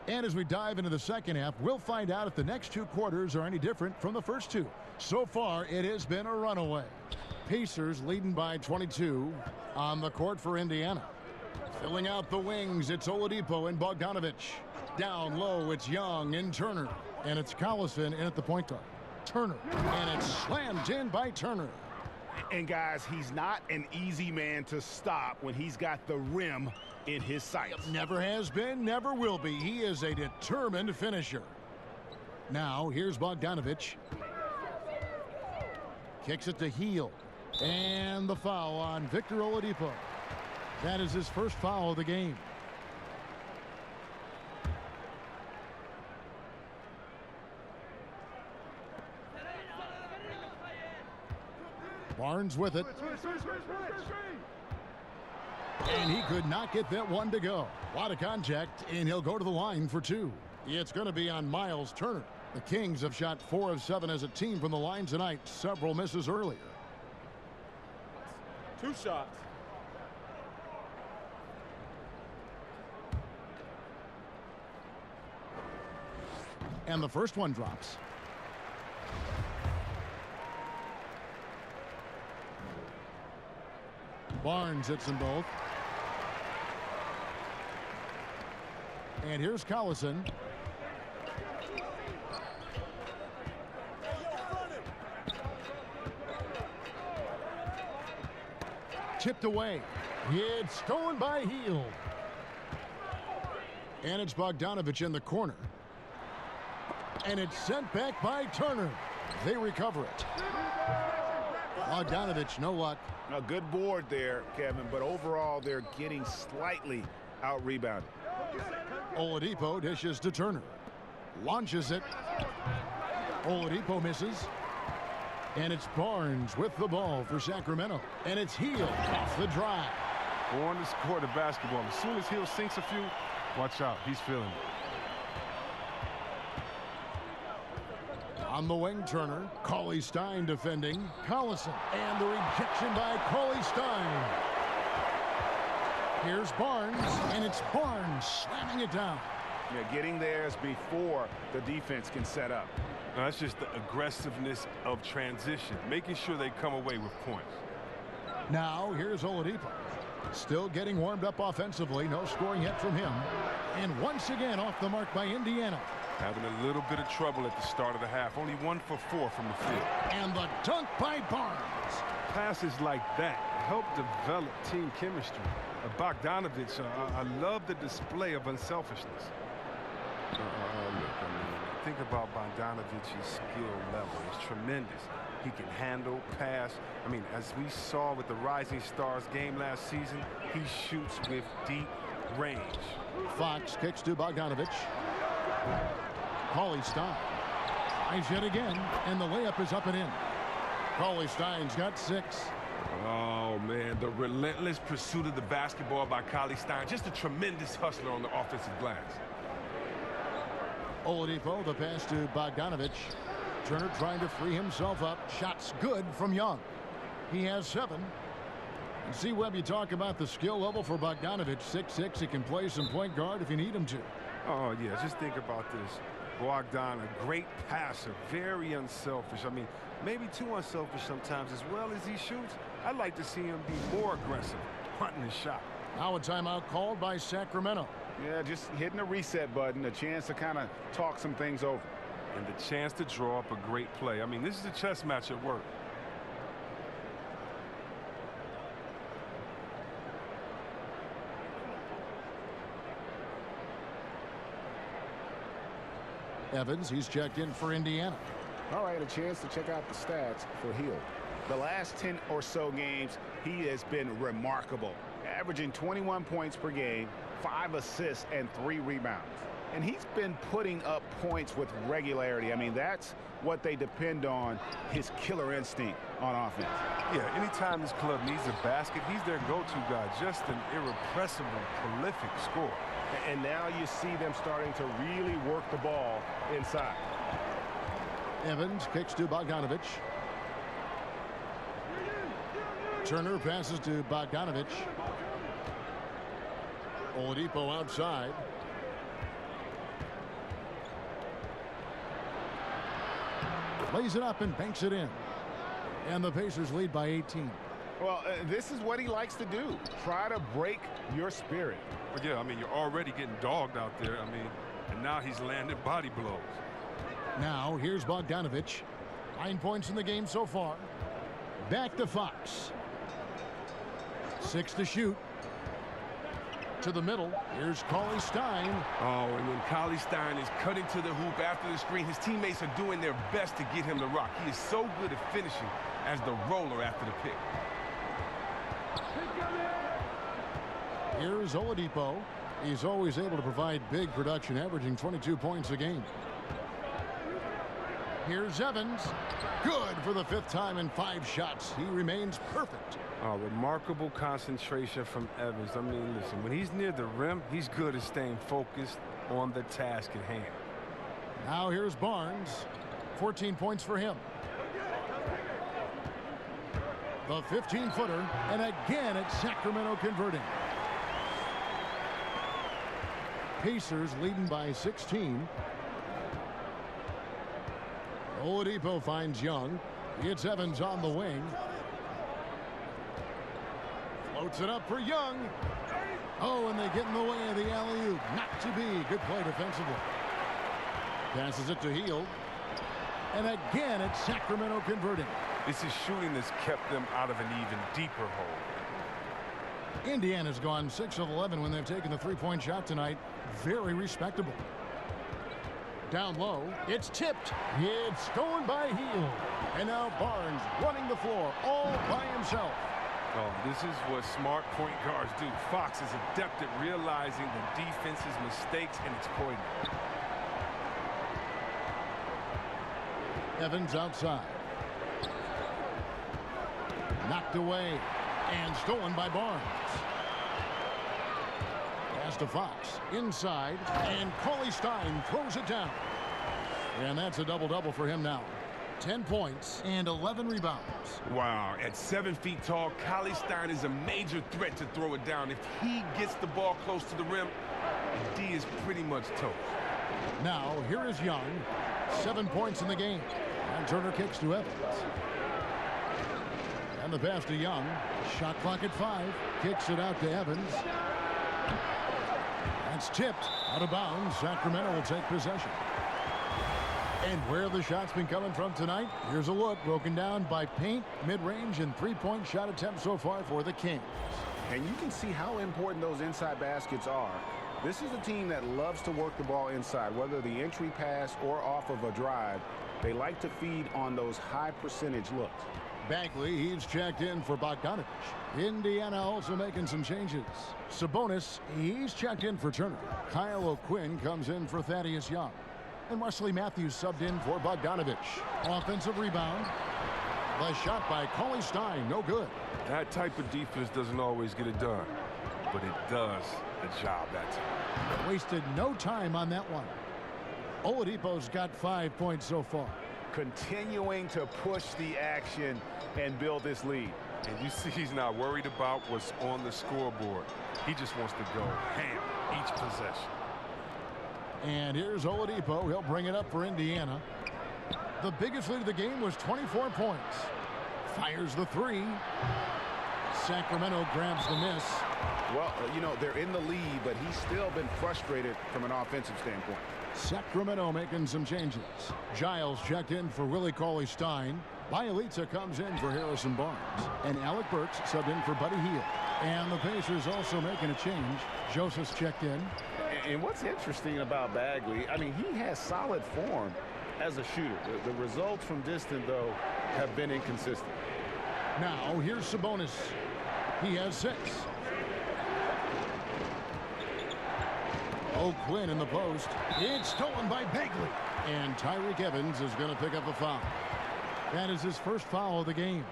And as we dive into the second half, we'll find out if the next two quarters are any different from the first two. So far, it has been a runaway. Pacers leading by 22 on the court for Indiana. Filling out the wings, it's Oladipo and Bogdanovic. Down low, it's Young and Turner. And it's Collison in at the point guard. Turner, and it's slammed in by Turner. And guys, he's not an easy man to stop when he's got the rim in his sights. Never has been, never will be. He is a determined finisher. Now, here's Bogdanovic. Kicks it to Heel. And the foul on Victor Oladipo. That is his first foul of the game. Barnes with it. And he could not get that one to go. A lot of contact, and he'll go to the line for two. It's going to be on Miles Turner. The Kings have shot 4 of 7 as a team from the line tonight. Several misses earlier. 2 shots. And the first one drops. Barnes hits them both. And here's Collison. Tipped away. It's stolen by Heel. And it's Bogdanovic in the corner. And it's sent back by Turner. They recover it. Bogdanovic, no luck. A good board there, Kevin, but overall they're getting slightly out-rebounded. Oladipo dishes to Turner. Launches it. Oladipo misses. And it's Barnes with the ball for Sacramento. And it's Heel off the drive. On this court of basketball, as soon as Heel sinks a few, watch out. He's feeling it. On the wing, Turner. Cauley Stein defending. Collison. And the rejection by Cauley Stein. Here's Barnes. And it's Barnes slamming it down. Yeah, getting there is before the defense can set up. Now, that's just the aggressiveness of transition, making sure they come away with points. Now, here's Oladipo. Still getting warmed up offensively. No scoring yet from him. And once again off the mark by Indiana. Having a little bit of trouble at the start of the half. Only 1 for 4 from the field. And the dunk by Barnes. Passes like that help develop team chemistry. Bogdanovic, I love the display of unselfishness. Look, I mean, think about Bogdanovic's skill level. It's tremendous. He can handle, pass. I mean, as we saw with the Rising Stars game last season, he shoots with deep range. Fox kicks to Bogdanovic. Cauley Stein tries yet again, and the layup is up and in. Cauley Stein's got 6. Oh, man, the relentless pursuit of the basketball by Cauley Stein. Just a tremendous hustler on the offensive glass. Oladipo, the pass to Bogdanovic. Turner trying to free himself up. Shots good from Young. He has 7. And see, Webb, you talk about the skill level for Bogdanovic. 6'6", he can play some point guard if you need him to. Oh, yeah, just think about this. Bogdan, a great passer, very unselfish. I mean, maybe too unselfish sometimes as well as he shoots. I'd like to see him be more aggressive, hunting his shot. Now a timeout called by Sacramento. Yeah, just hitting a reset button, a chance to kind of talk some things over. And the chance to draw up a great play. I mean, this is a chess match at work. Evans, he's checked in for Indiana. All right, a chance to check out the stats for Hill. The last 10 or so games, he has been remarkable, averaging 21 points per game, 5 assists, and 3 rebounds. And he's been putting up points with regularity. I mean, that's what they depend on, his killer instinct on offense. Yeah, anytime this club needs a basket, he's their go-to guy. Just an irrepressible, prolific scorer. And now you see them starting to really work the ball inside. Evans kicks to Bogdanovic. Turner passes to Bogdanovic. Oladipo outside. Lays it up and banks it in. And the Pacers lead by 18. Well, this is what he likes to do. Try to break your spirit. Well, yeah, I mean, you're already getting dogged out there. I mean, and now he's landing body blows. Now, here's Bogdanovich. 9 points in the game so far. Back to Fox. 6 to shoot. To the middle. Here's Cauley Stein. Oh, and when Cauley Stein is cutting to the hoop after the screen, his teammates are doing their best to get him to rock. He is so good at finishing as the roller after the pick. Here's Oladipo. He's always able to provide big production, averaging 22 points a game. Here's Evans. Good for the 5th time in 5 shots. He remains perfect. Oh, remarkable concentration from Evans. I mean, listen, when he's near the rim, he's good at staying focused on the task at hand. Now here's Barnes. 14 points for him. The 15-footer, and again it's Sacramento converting. Pacers leading by 16. Oladipo finds Young. It's Evans on the wing. Floats it up for Young. Oh, and they get in the way of the alley-oop. Not to be. Good play defensively. Passes it to Hield. And again, it's Sacramento converting. It's his shooting that's kept them out of an even deeper hole. Indiana's gone 6 of 11 when they've taken the three-point shot tonight. Very respectable. Down low, it's tipped. It's stolen by Hield. And now Barnes running the floor all by himself. Oh, this is what smart point guards do. Fox is adept at realizing the defense's mistakes and exploiting them. Evans outside. Knocked away and stolen by Barnes. Pass to Fox. Inside, and Cauley Stein throws it down. And that's a double-double for him now. 10 points and 11 rebounds. Wow, at 7 feet tall, Cauley Stein is a major threat to throw it down. If he gets the ball close to the rim, D is pretty much toast. Now, here is Young. 7 points in the game. And Turner kicks to Evans. And the pass to Young. Shot clock at 5. Kicks it out to Evans. That's tipped. Out of bounds. Sacramento will take possession. And where the shot's been coming from tonight, here's a look broken down by paint, mid-range, and three-point shot attempts so far for the Kings. And you can see how important those inside baskets are. This is a team that loves to work the ball inside, whether the entry pass or off of a drive. They like to feed on those high percentage looks. Bagley, he's checked in for Bogdanovich. Indiana also making some changes. Sabonis, he's checked in for Turner. Kyle O'Quinn comes in for Thaddeus Young. And Wesley Matthews subbed in for Bogdanovich. Offensive rebound. The shot by Cauley Stein, no good. That type of defense doesn't always get it done, but it does the job that time. Wasted no time on that one. Oladipo's got 5 points so far. Continuing to push the action and build this lead. And you see he's not worried about what's on the scoreboard. He just wants to go ham each possession. And here's Oladipo. He'll bring it up for Indiana. The biggest lead of the game was 24 points. Fires the three. Sacramento grabs the miss. Well, you know, they're in the lead, but he's still been frustrated from an offensive standpoint. Sacramento making some changes. Giles checked in for Willie Cauley Stein. Bielitsa comes in for Harrison Barnes. And Alec Burks subbed in for Buddy Hield. And the Pacers also making a change. Joseph's checked in. And what's interesting about Bagley, I mean, he has solid form as a shooter. The results from distance, though, have been inconsistent. Now, here's Sabonis. He has 6. O'Quinn in the post. It's stolen by Bagley. And Tyreke Evans is going to pick up a foul. That is his first foul of the game.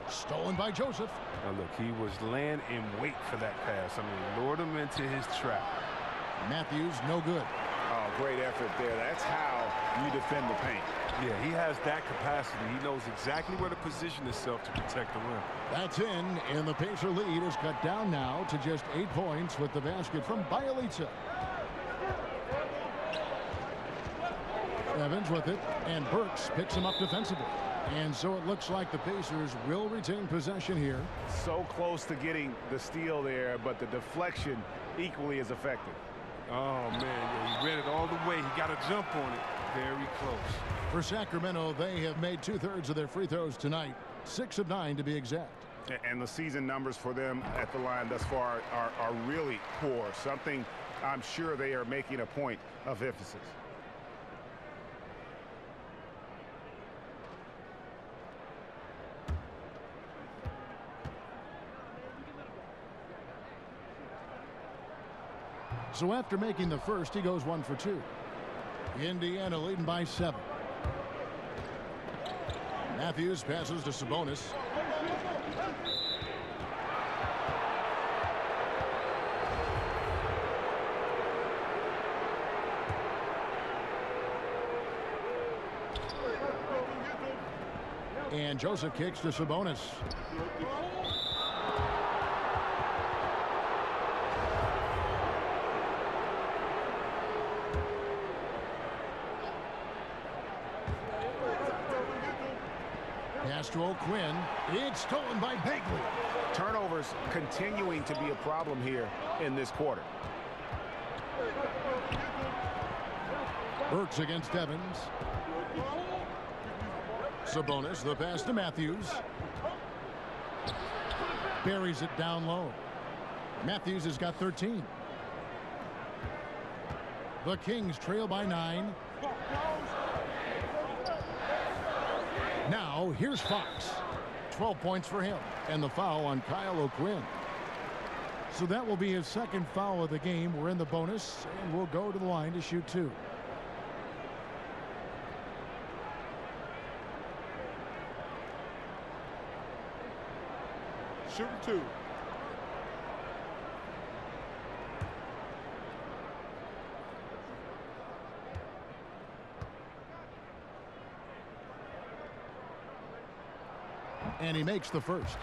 Stolen by Joseph. Now look, he was laying in wait for that pass. I mean, lured him into his trap. Matthews, no good. Oh, great effort there. That's how you defend the paint. Yeah, he has that capacity. He knows exactly where to position himself to protect the rim. That's in, and the Pacer lead is cut down now to just 8 points with the basket from Bielitsa. Evans with it, and Burks picks him up defensively. And so it looks like the Pacers will retain possession here. So close to getting the steal there, but the deflection equally as effective. Oh, man, yeah, he read it all the way. He got a jump on it. Very close. For Sacramento, they have made 2/3 of their free throws tonight. 6 of 9 to be exact. And the season numbers for them at the line thus far are really poor. Something I'm sure they are making a point of emphasis. So after making the first, he goes 1 for 2. Indiana leading by 7. Matthews passes to Sabonis. And Joseph kicks to Sabonis. Pass to O'Quinn. It's stolen by Bagley. Turnovers continuing to be a problem here in this quarter. Burks against Evans. Sabonis, the pass to Matthews. Buries it down low. Matthews has got 13. The Kings trail by 9. Now, here's Fox. 12 points for him. And the foul on Kyle O'Quinn. So that will be his second foul of the game. We're in the bonus, and we'll go to the line to shoot 2. Shooting 2. And he makes the first.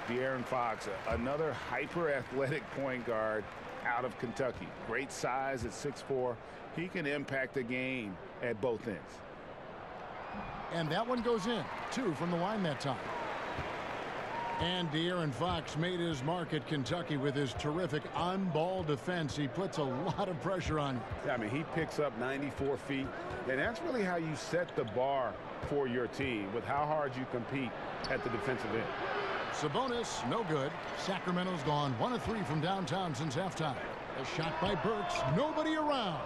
De'Aaron Fox, another hyper-athletic point guard out of Kentucky. Great size at 6'4". He can impact the game at both ends. And that one goes in. 2 from the line that time. And De'Aaron Fox made his mark at Kentucky with his terrific on-ball defense. He puts a lot of pressure on him. I mean, he picks up 94 feet, and that's really how you set the bar for your team, with how hard you compete at the defensive end. Sabonis, no good. Sacramento's gone 1 of 3 from downtown since halftime. A shot by Burks, nobody around.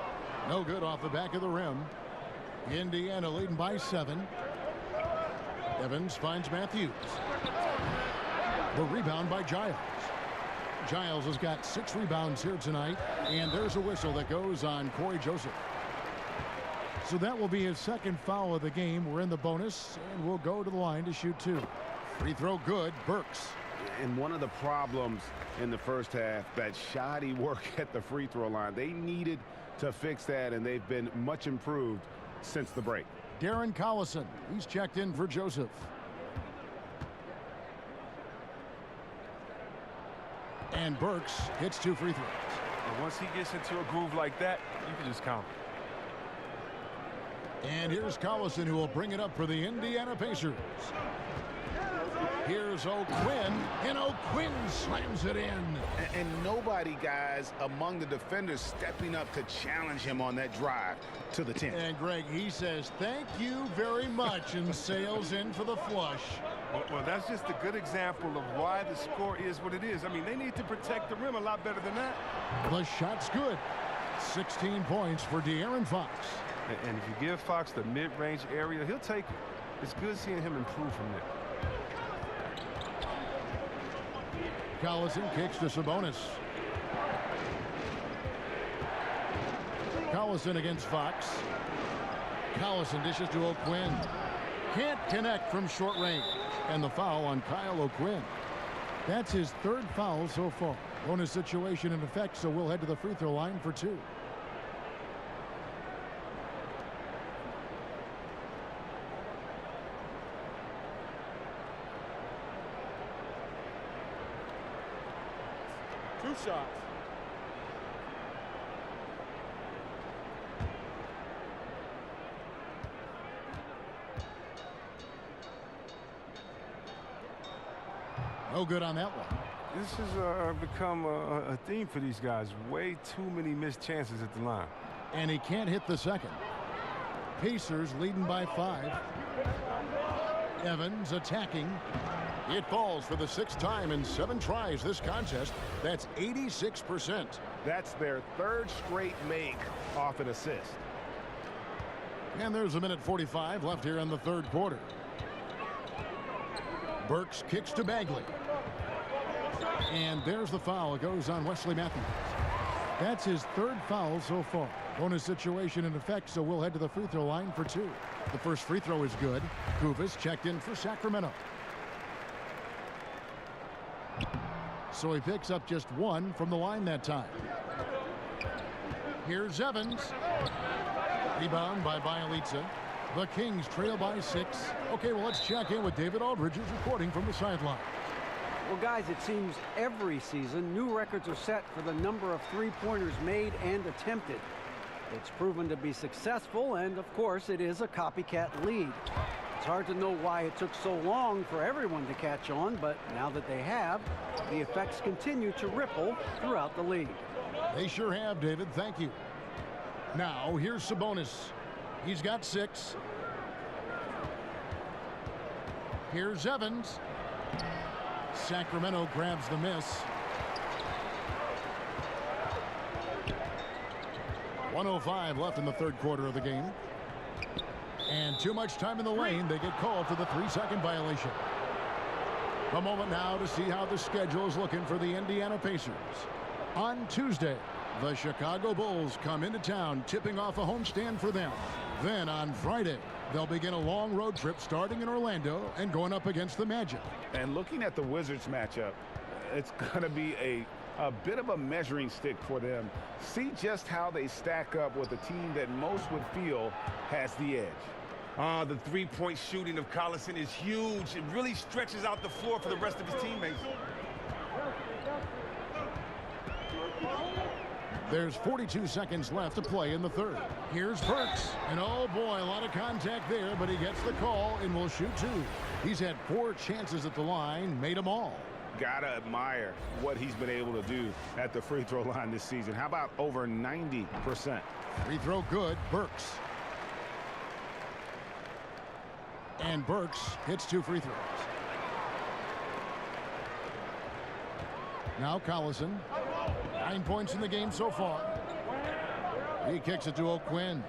No good off the back of the rim. Indiana leading by 7. Evans finds Matthews. The rebound by Giles. Giles has got 6 rebounds here tonight, and there's a whistle that goes on Corey Joseph. So that will be his second foul of the game. We're in the bonus, and we'll go to the line to shoot 2. Free throw good, Burks. And one of the problems in the first half, that shoddy work at the free throw line. They needed to fix that, and they've been much improved since the break. Darren Collison, he's checked in for Joseph. And Burks hits 2 free throws. And once he gets into a groove like that, you can just count. And here's Collison, who will bring it up for the Indiana Pacers. Here's O'Quinn, and O'Quinn slams it in. And nobody, guys, among the defenders stepping up to challenge him on that drive to the 10. And Greg, he says, thank you very much, and sails in for the flush. Well, that's just a good example of why the score is what it is. I mean, they need to protect the rim a lot better than that. The shot's good. 16 points for De'Aaron Fox. And if you give Fox the mid-range area, he'll take it. It's good seeing him improve from there. Collison kicks to Sabonis. Collison against Fox. Collison dishes to O'Quinn. Can't connect from short range. And the foul on Kyle O'Quinn. That's his 3rd foul so far. Bonus situation in effect, so we'll head to the free throw line for 2. Two shots. No good on that one. This has become a theme for these guys. Way too many missed chances at the line. And he can't hit the second. Pacers leading by 5. Evans attacking. It falls for the 6th time in 7 tries this contest. That's 86%. That's their 3rd straight make off an assist. And there's a minute 45 left here in the 3rd quarter. Burks kicks to Bagley. And there's the foul. It goes on Wesley Matthews. That's his 3rd foul so far. Bonus situation in effect, so we'll head to the free throw line for 2. The first free throw is good. Kuvas checked in for Sacramento. So he picks up just 1 from the line that time. Here's Evans. Rebound by Bielitsa. The Kings trail by 6. Okay, well, let's check in with David Aldridge, who's reporting from the sideline. Well, guys, it seems every season new records are set for the number of three-pointers made and attempted. It's proven to be successful, and of course, it is a copycat lead. It's hard to know why it took so long for everyone to catch on, but now that they have, the effects continue to ripple throughout the league. They sure have, David. Thank you. Now, here's Sabonis. He's got 6. Here's Evans. Sacramento grabs the miss. 1:05 left in the 3rd quarter of the game. And too much time in the lane. They get called for the 3-second violation. A moment now to see how the schedule is looking for the Indiana Pacers. On Tuesday, the Chicago Bulls come into town, tipping off a homestand for them. Then on Friday, they'll begin a long road trip starting in Orlando and going up against the Magic. And looking at the Wizards matchup, it's going to be a bit of a measuring stick for them. See just how they stack up with a team that most would feel has the edge. The three-point shooting of Collison is huge. It really stretches out the floor for the rest of his teammates. There's 42 seconds left to play in the 3rd. Here's Burks. And oh boy, a lot of contact there, but he gets the call and will shoot 2. He's had 4 chances at the line, made them all. Gotta admire what he's been able to do at the free throw line this season. How about over 90%? Free throw good, Burks. And Burks hits 2 free throws. Now Collison. 9 points in the game so far. He kicks it to O'Quinn.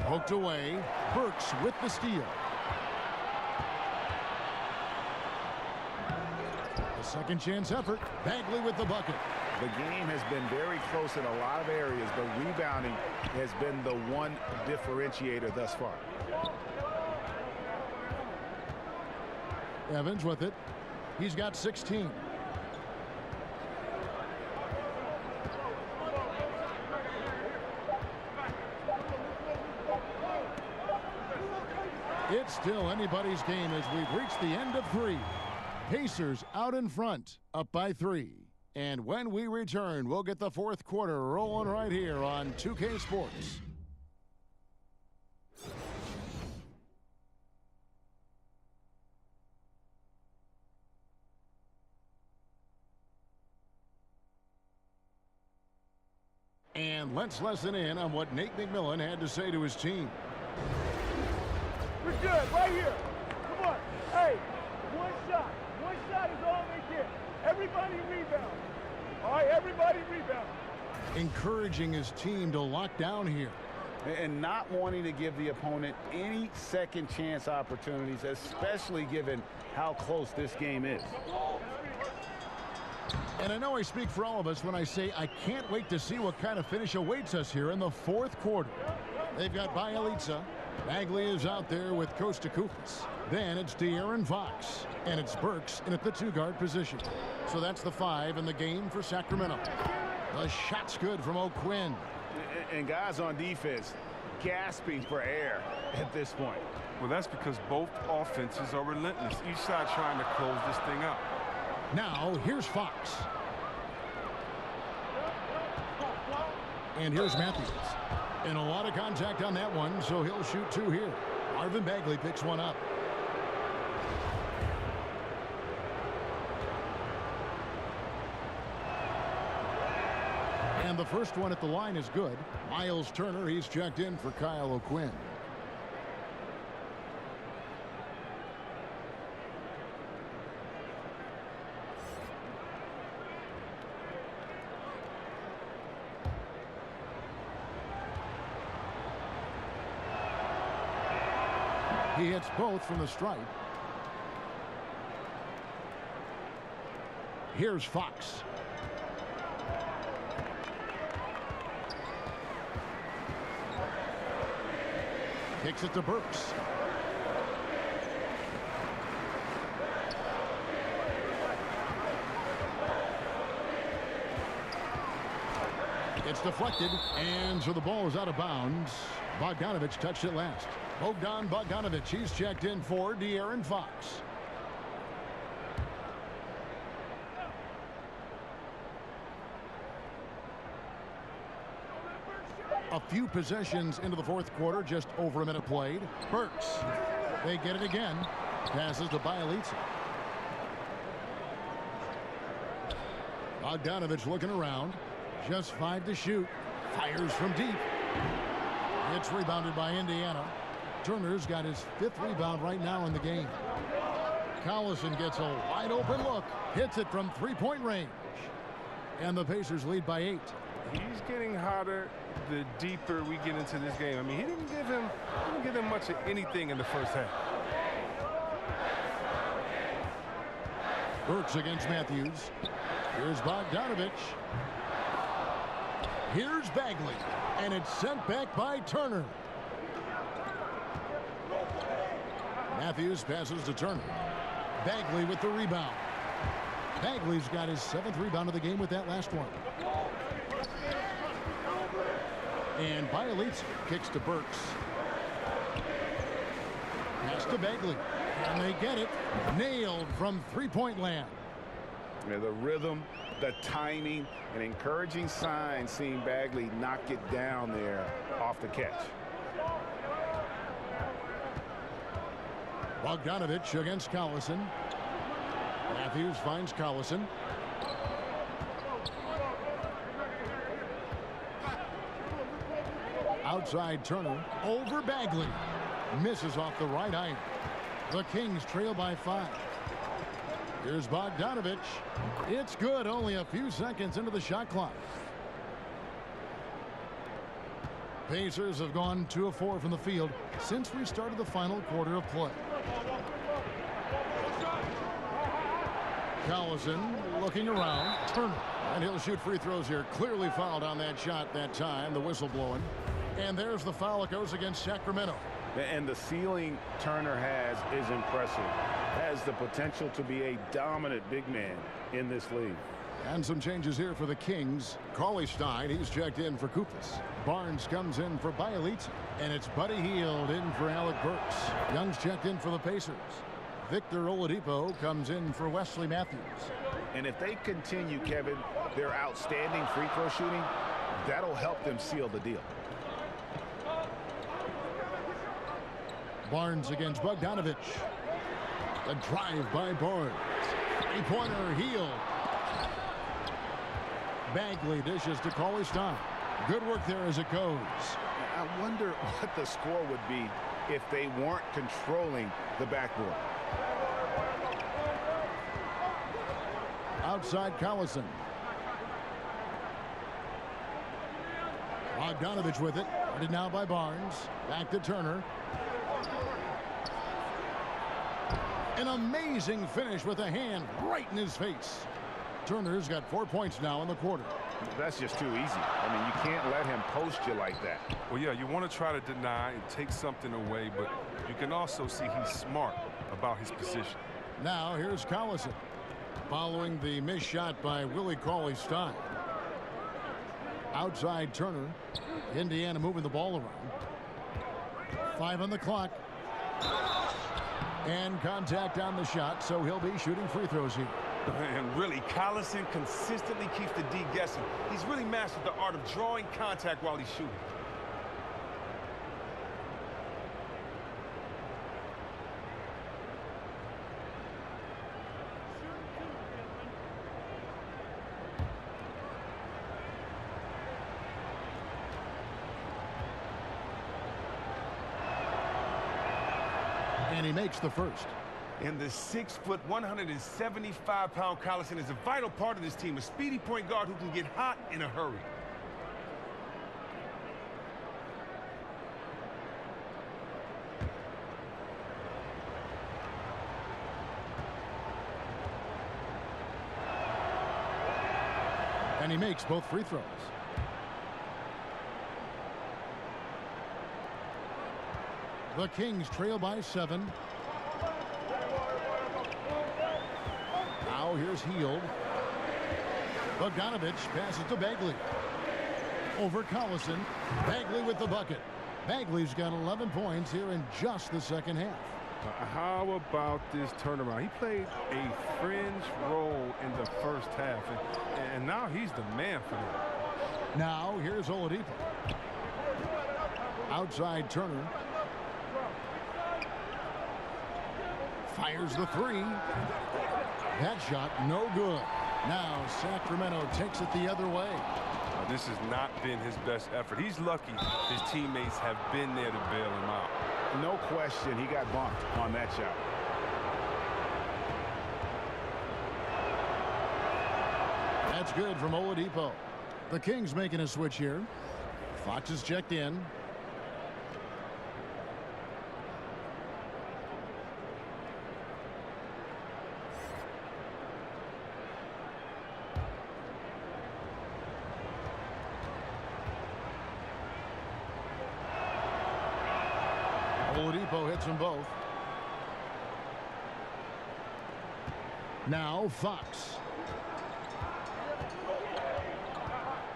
Poked away. Burks with the steal. A second chance effort. Bagley with the bucket. The game has been very close in a lot of areas, but rebounding has been the one differentiator thus far. Evans with it. He's got 16. It's still anybody's game as we've reached the end of 3. Pacers out in front, up by 3. And when we return, we'll get the 4th quarter rolling right here on 2K Sports. And let's listen in on what Nate McMillan had to say to his team. We're good, right here. Come on. Hey, one shot. One shot is all they get. Everybody rebound. All right, everybody rebound. Encouraging his team to lock down here. And not wanting to give the opponent any second chance opportunities, especially given how close this game is. And I know I speak for all of us when I say I can't wait to see what kind of finish awaits us here in the 4th quarter. They've got Bielitsa. Bagley is out there with Costa Kufis. Then it's De'Aaron Fox. And it's Burks in at the 2-guard position. So that's the 5 in the game for Sacramento. The shot's good from O'Quinn. And guys on defense gasping for air at this point. Well, that's because both offenses are relentless. Each side trying to close this thing up. Now, here's Fox. And here's Matthews. And a lot of contact on that one, so he'll shoot 2 here. Marvin Bagley picks one up. And the first one at the line is good. Miles Turner, he's checked in for Kyle O'Quinn. He hits both from the stripe. Here's Fox. Kicks it to Burks. It's deflected, and so the ball is out of bounds. Bogdanovich touched it last. Bogdan Bogdanovich, he's checked in for De'Aaron Fox. A few possessions into the fourth quarter, just over a minute played. Burks, they get it again. Passes to Bielitsa. Bogdanovich looking around. Just 5 to shoot. Fires from deep. It's rebounded by Indiana. Turner's got his 5th rebound right now in the game. Collison gets a wide open look. Hits it from 3-point range. And the Pacers lead by 8. He's getting hotter the deeper we get into this game. I mean, he didn't give him much of anything in the first half. Burks against Matthews. Here's Bogdanovich. Here's Bagley. And it's sent back by Turner. Matthews passes to Turner. Bagley with the rebound. Bagley's got his 7th rebound of the game with that last one. And Bielitsa kicks to Burks. Pass to Bagley. And they get it. Nailed from 3-point land. Yeah, the rhythm, the timing, an encouraging sign seeing Bagley knock it down there off the catch. Bogdanovich against Collison. Matthews finds Collison. Outside Turner. Over Bagley. Misses off the right eye. The Kings trail by 5. Here's Bogdanovich. It's good. Only a few seconds into the shot clock. Pacers have gone 2 of 4 from the field since we started the final quarter of play. Collison looking around. Turner. And he'll shoot free throws here. Clearly fouled on that shot that time. The whistle blowing. And there's the foul. It goes against Sacramento. And the ceiling Turner has is impressive. Has the potential to be a dominant big man in this league. And some changes here for the Kings. Cauley Stein, he's checked in for Koufos. Barnes comes in for Bielitsa. And it's Buddy Hield in for Alec Burks. Young's checked in for the Pacers. Victor Oladipo comes in for Wesley Matthews. And if they continue, Kevin, their outstanding free throw shooting, that'll help them seal the deal. Barnes against Bogdanovich. A drive by Barnes. 3-pointer Hield. Bagley dishes to Cauley Stein. Good work there as it goes. I wonder what the score would be if they weren't controlling the backboard. Outside Collison. Bogdanovich with it. Guarded now by Barnes. Back to Turner. An amazing finish with a hand right in his face. Turner's got 4 points now in the quarter. That's just too easy. I mean, you can't let him post you like that. Well, yeah, you want to try to deny and take something away, but you can also see he's smart about his position. Now here's Collison. Following the missed shot by Willie Cauley Stein. Outside Turner. Indiana moving the ball around. 5 on the clock. And contact on the shot, so he'll be shooting free throws here. And really, Collison consistently keeps the D guessing. He's really mastered the art of drawing contact while he's shooting. And he makes the first. And the 6', 175-pound Collison is a vital part of this team, a speedy point guard who can get hot in a hurry. And he makes both free throws. The Kings trail by 7. Now here's Heald. Bogdanovich passes to Bagley. Over Collison. Bagley with the bucket. Bagley's got 11 points here in just the second half. How about this turnaround? He played a fringe role in the first half, and now he's the man for them. Now here's Oladipo. Outside Turner. Fires the three. That shot no good. Now Sacramento takes it the other way. This has not been his best effort. He's lucky his teammates have been there to bail him out. No question, he got bumped on that shot. That's good from Oladipo. The Kings making a switch here. Fox is checked in. Oladipo hits them both. Now Fox.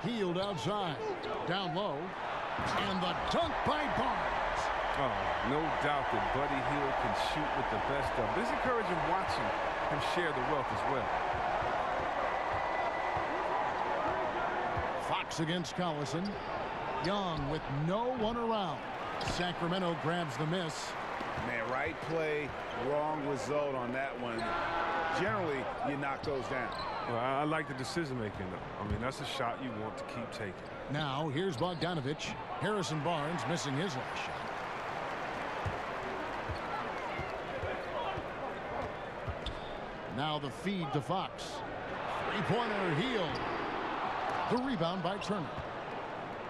Heald outside. Down low. And the dunk by Barnes. Oh, no doubt that Buddy Hield can shoot with the best of them. It's encouraging watching him share the wealth as well. Fox against Collison. Young with no one around. Sacramento grabs the miss. Man, right play, wrong result on that one. Generally, you knock those down. Well, I like the decision making, though. I mean, that's a shot you want to keep taking. Now, here's Bogdanovich. Harrison Barnes missing his last shot. Now the feed to Fox. Three-pointer Heald. The rebound by Turner.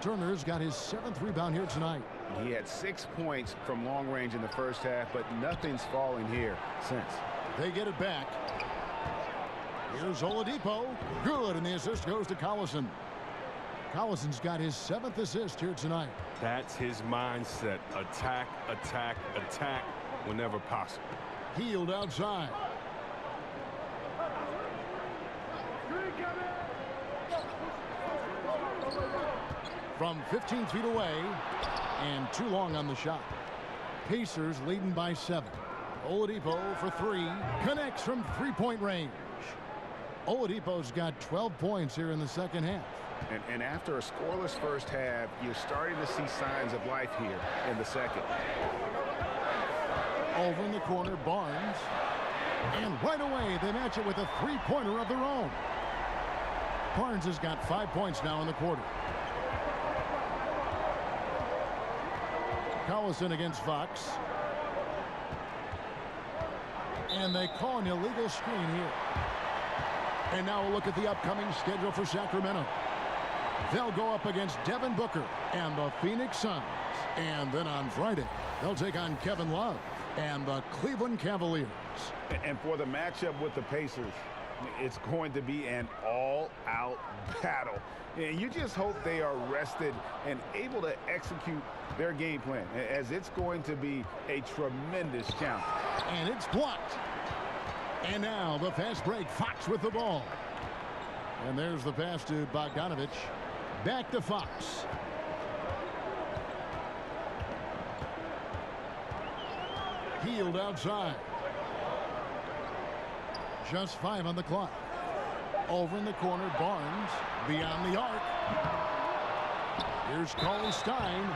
Turner's got his 7th rebound here tonight. He had 6 points from long range in the first half, but nothing's falling here since. They get it back. Here's Oladipo. Good, and the assist goes to Collison. Collison's got his 7th assist here tonight. That's his mindset. Attack, attack, attack whenever possible. Heald outside. From 15 feet away, and too long on the shot. Pacers leading by 7. Oladipo for 3. Connects from three-point range. Oladipo's got 12 points here in the second half. And after a scoreless first half, you're starting to see signs of life here in the second. Over in the corner, Barnes. And right away, they match it with a three-pointer of their own. Barnes has got 5 points now in the quarter. Collison against Fox. And they call an illegal screen here. And now a look at the upcoming schedule for Sacramento. They'll go up against Devin Booker and the Phoenix Suns. And then on Friday, they'll take on Kevin Love and the Cleveland Cavaliers. And for the matchup with the Pacers, it's going to be an all-out battle. And you just hope they are rested and able to execute their game plan, as it's going to be a tremendous challenge. And it's blocked. And now the fast break. Fox with the ball. And there's the pass to Bogdanovich. Back to Fox. Heald outside. Just 5 on the clock. Over in the corner, Barnes. Beyond the arc. Here's Cauley Stein.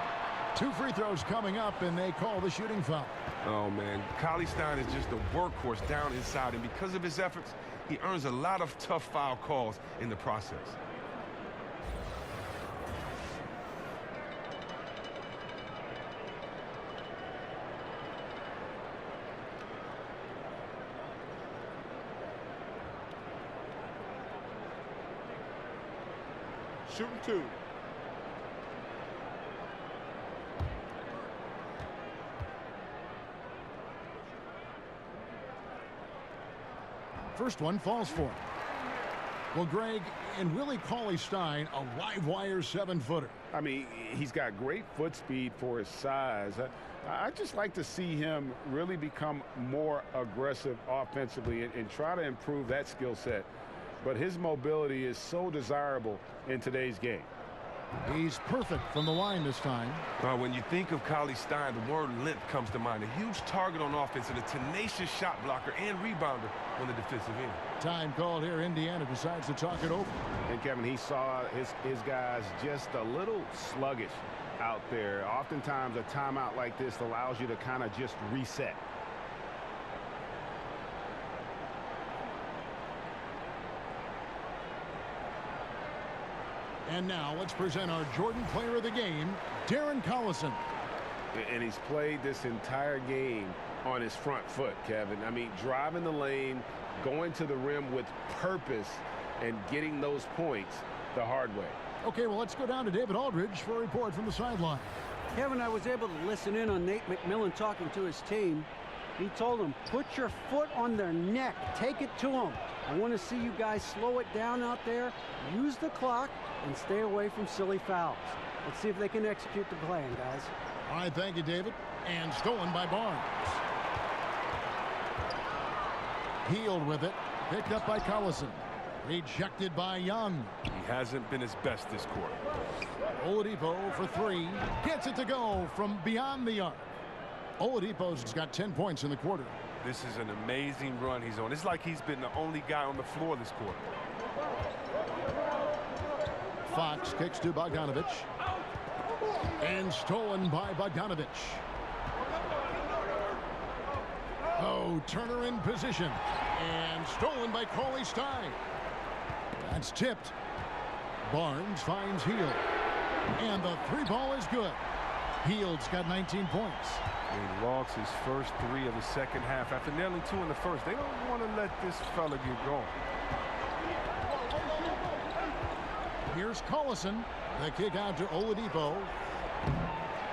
2 free throws coming up, and they call the shooting foul. Oh, man. Cauley Stein is just a workhorse down inside, and because of his efforts, he earns a lot of tough foul calls in the process. Shooting 2. First one falls for him. Well, Greg, and Willie Cauley-Stein, a live wire 7-footer. I mean, he's got great foot speed for his size. I just like to see him really become more aggressive offensively and try to improve that skill set. But his mobility is so desirable in today's game. He's perfect from the line this time. When you think of Cauley-Stein, the word length comes to mind. A huge target on offense and a tenacious shot blocker and rebounder on the defensive end. Time called here. Indiana decides to talk it over. And, Kevin, he saw his guys just a little sluggish out there. Oftentimes, a timeout like this allows you to kind of just reset. And now let's present our Jordan Player of the Game, Darren Collison. And he's played this entire game on his front foot, Kevin. I mean, driving the lane, going to the rim with purpose, and getting those points the hard way. Okay, well, let's go down to David Aldridge for a report from the sideline. Kevin, I was able to listen in on Nate McMillan talking to his team. He told them, put your foot on their neck. Take it to them. I want to see you guys slow it down out there, use the clock, and stay away from silly fouls. Let's see if they can execute the plan, guys. All right, thank you, David. And stolen by Barnes. Healed with it. Picked up by Collison. Rejected by Young. He hasn't been his best this quarter. Oladipo for 3. Gets it to go from beyond the arc. Oladipo's got 10 points in the quarter. This is an amazing run he's on. It's like he's been the only guy on the floor this quarter. Fox kicks to Bogdanovich. And stolen by Bogdanovich. Oh, Turner in position. And stolen by Cauley-Stein. That's tipped. Barnes finds Hield. And the 3-ball is good. Hield's got 19 points. He lost his first 3 of the second half after nailing 2 in the first. They don't want to let this fella get going. Here's Collison. The kick out to Oladipo.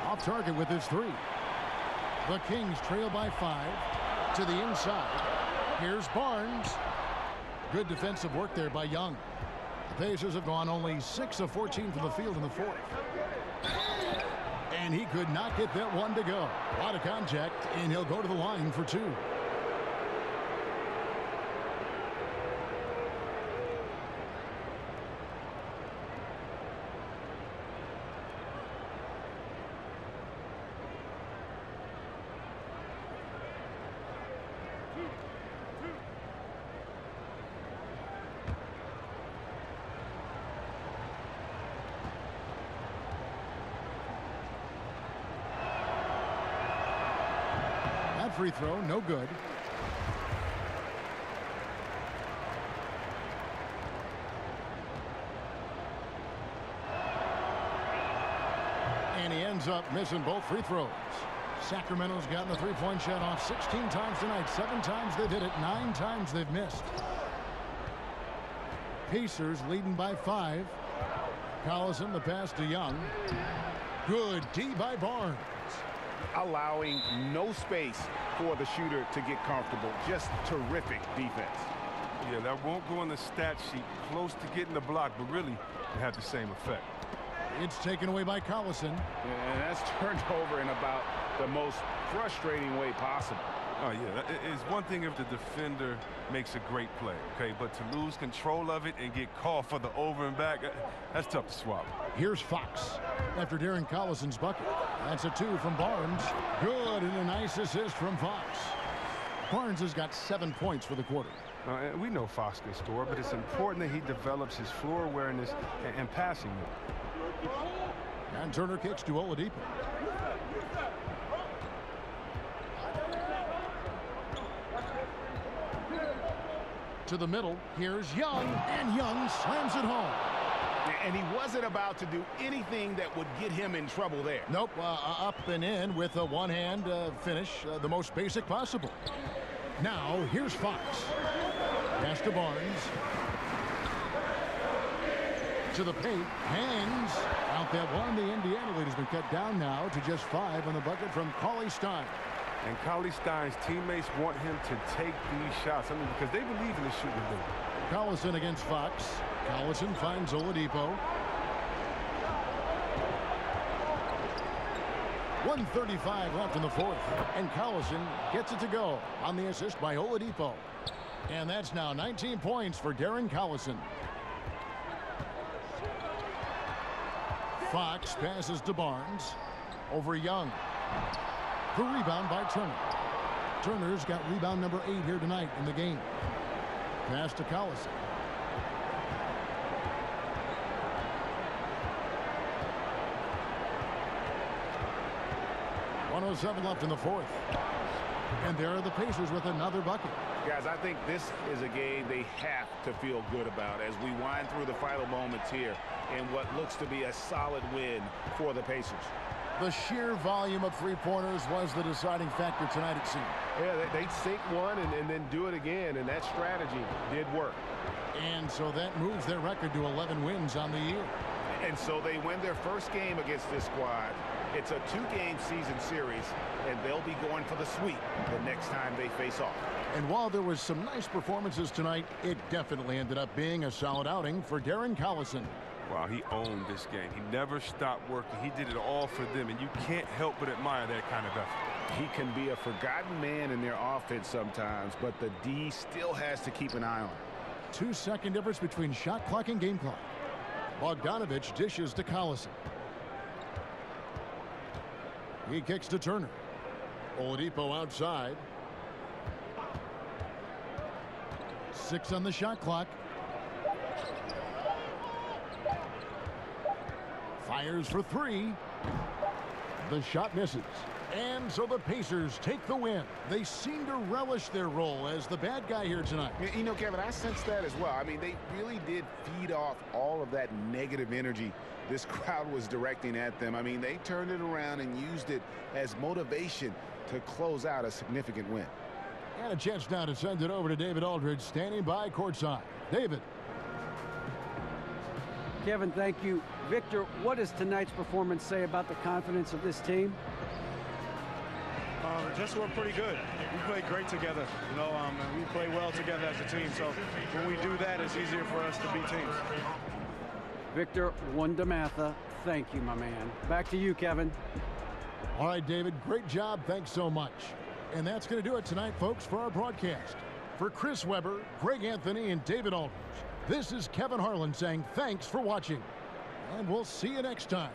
Off target with his 3. The Kings trail by 5 to the inside. Here's Barnes. Good defensive work there by Young. The Pacers have gone only 6 of 14 from the field in the 4th. And he could not get that one to go. A lot of contact, and he'll go to the line for 2. Free throw, no good. And he ends up missing both free throws. Sacramento's gotten the 3-point shot off 16 times tonight. 7 times they've hit it, 9 times they've missed. Pacers leading by 5. Collison, the pass to Young. Good D by Barnes. Allowing no space for the shooter to get comfortable. Just terrific defense. Yeah, that won't go on the stat sheet. Close to getting the block, but really it had the same effect. It's taken away by Collison. And that's turned over in about the most frustrating way possible. Oh, yeah. It's one thing if the defender makes a great play, okay? But to lose control of it and get called for the over and back, that's tough to swallow. Here's Fox after Darren Collison's bucket. That's a 2 from Barnes. Good, and a nice assist from Fox. Barnes has got 7 points for the quarter. We know Fox can score, but it's important that he develops his floor awareness and passing. And Turner kicks to Oladipo. To the middle. Here's Young, and Young slams it home. And he wasn't about to do anything that would get him in trouble there. Nope, up and in with a one-hand finish, the most basic possible. Now, here's Fox. Pass to Barnes. To the paint. Hangs. Out that one. The Indiana lead has been cut down now to just 5 on the bucket from Cauley Stein. And Cauley Stein's teammates want him to take these shots. I mean, because they believe in the shooting ability. Collison against Fox. Collison finds Oladipo. 1:35 left in the fourth. And Collison gets it to go on the assist by Oladipo. And that's now 19 points for Darren Collison. Fox passes to Barnes. Over Young. The rebound by Turner. Turner's got rebound number 8 here tonight in the game. Pass to Collison. .107 left in the fourth. And there are the Pacers with another bucket. Guys, I think this is a game they have to feel good about as we wind through the final moments here in what looks to be a solid win for the Pacers. The sheer volume of three-pointers was the deciding factor tonight, it seemed. Yeah, they sink one and then do it again, and that strategy did work. And so that moves their record to 11 wins on the year. And so they win their first game against this squad. It's a 2-game season series, and they'll be going for the sweep the next time they face off. And while there was some nice performances tonight, it definitely ended up being a solid outing for Darren Collison. Wow, he owned this game. He never stopped working. He did it all for them, and you can't help but admire that kind of effort. He can be a forgotten man in their offense sometimes, but the D still has to keep an eye on him. 2-second difference between shot clock and game clock. Bogdanovich dishes to Collison. He kicks to Turner. Oladipo outside. 6 on the shot clock. Fires for 3. The shot misses. And so the Pacers take the win. They seem to relish their role as the bad guy here tonight. You know, Kevin, I sense that as well. I mean, they really did feed off all of that negative energy this crowd was directing at them. I mean, they turned it around and used it as motivation to close out a significant win. And a chance now to send it over to David Aldridge, standing by courtside. David. Kevin, thank you. Victor, what does tonight's performance say about the confidence of this team? Just we're pretty good. We play great together, you know, and we play well together as a team. So when we do that, it's easier for us to beat teams. Victor Wondermatha, thank you, my man. Back to you, Kevin. All right, David, great job. Thanks so much. And that's going to do it tonight, folks, for our broadcast. For Chris Webber, Greg Anthony, and David Aldridge, this is Kevin Harlan saying thanks for watching. And we'll see you next time.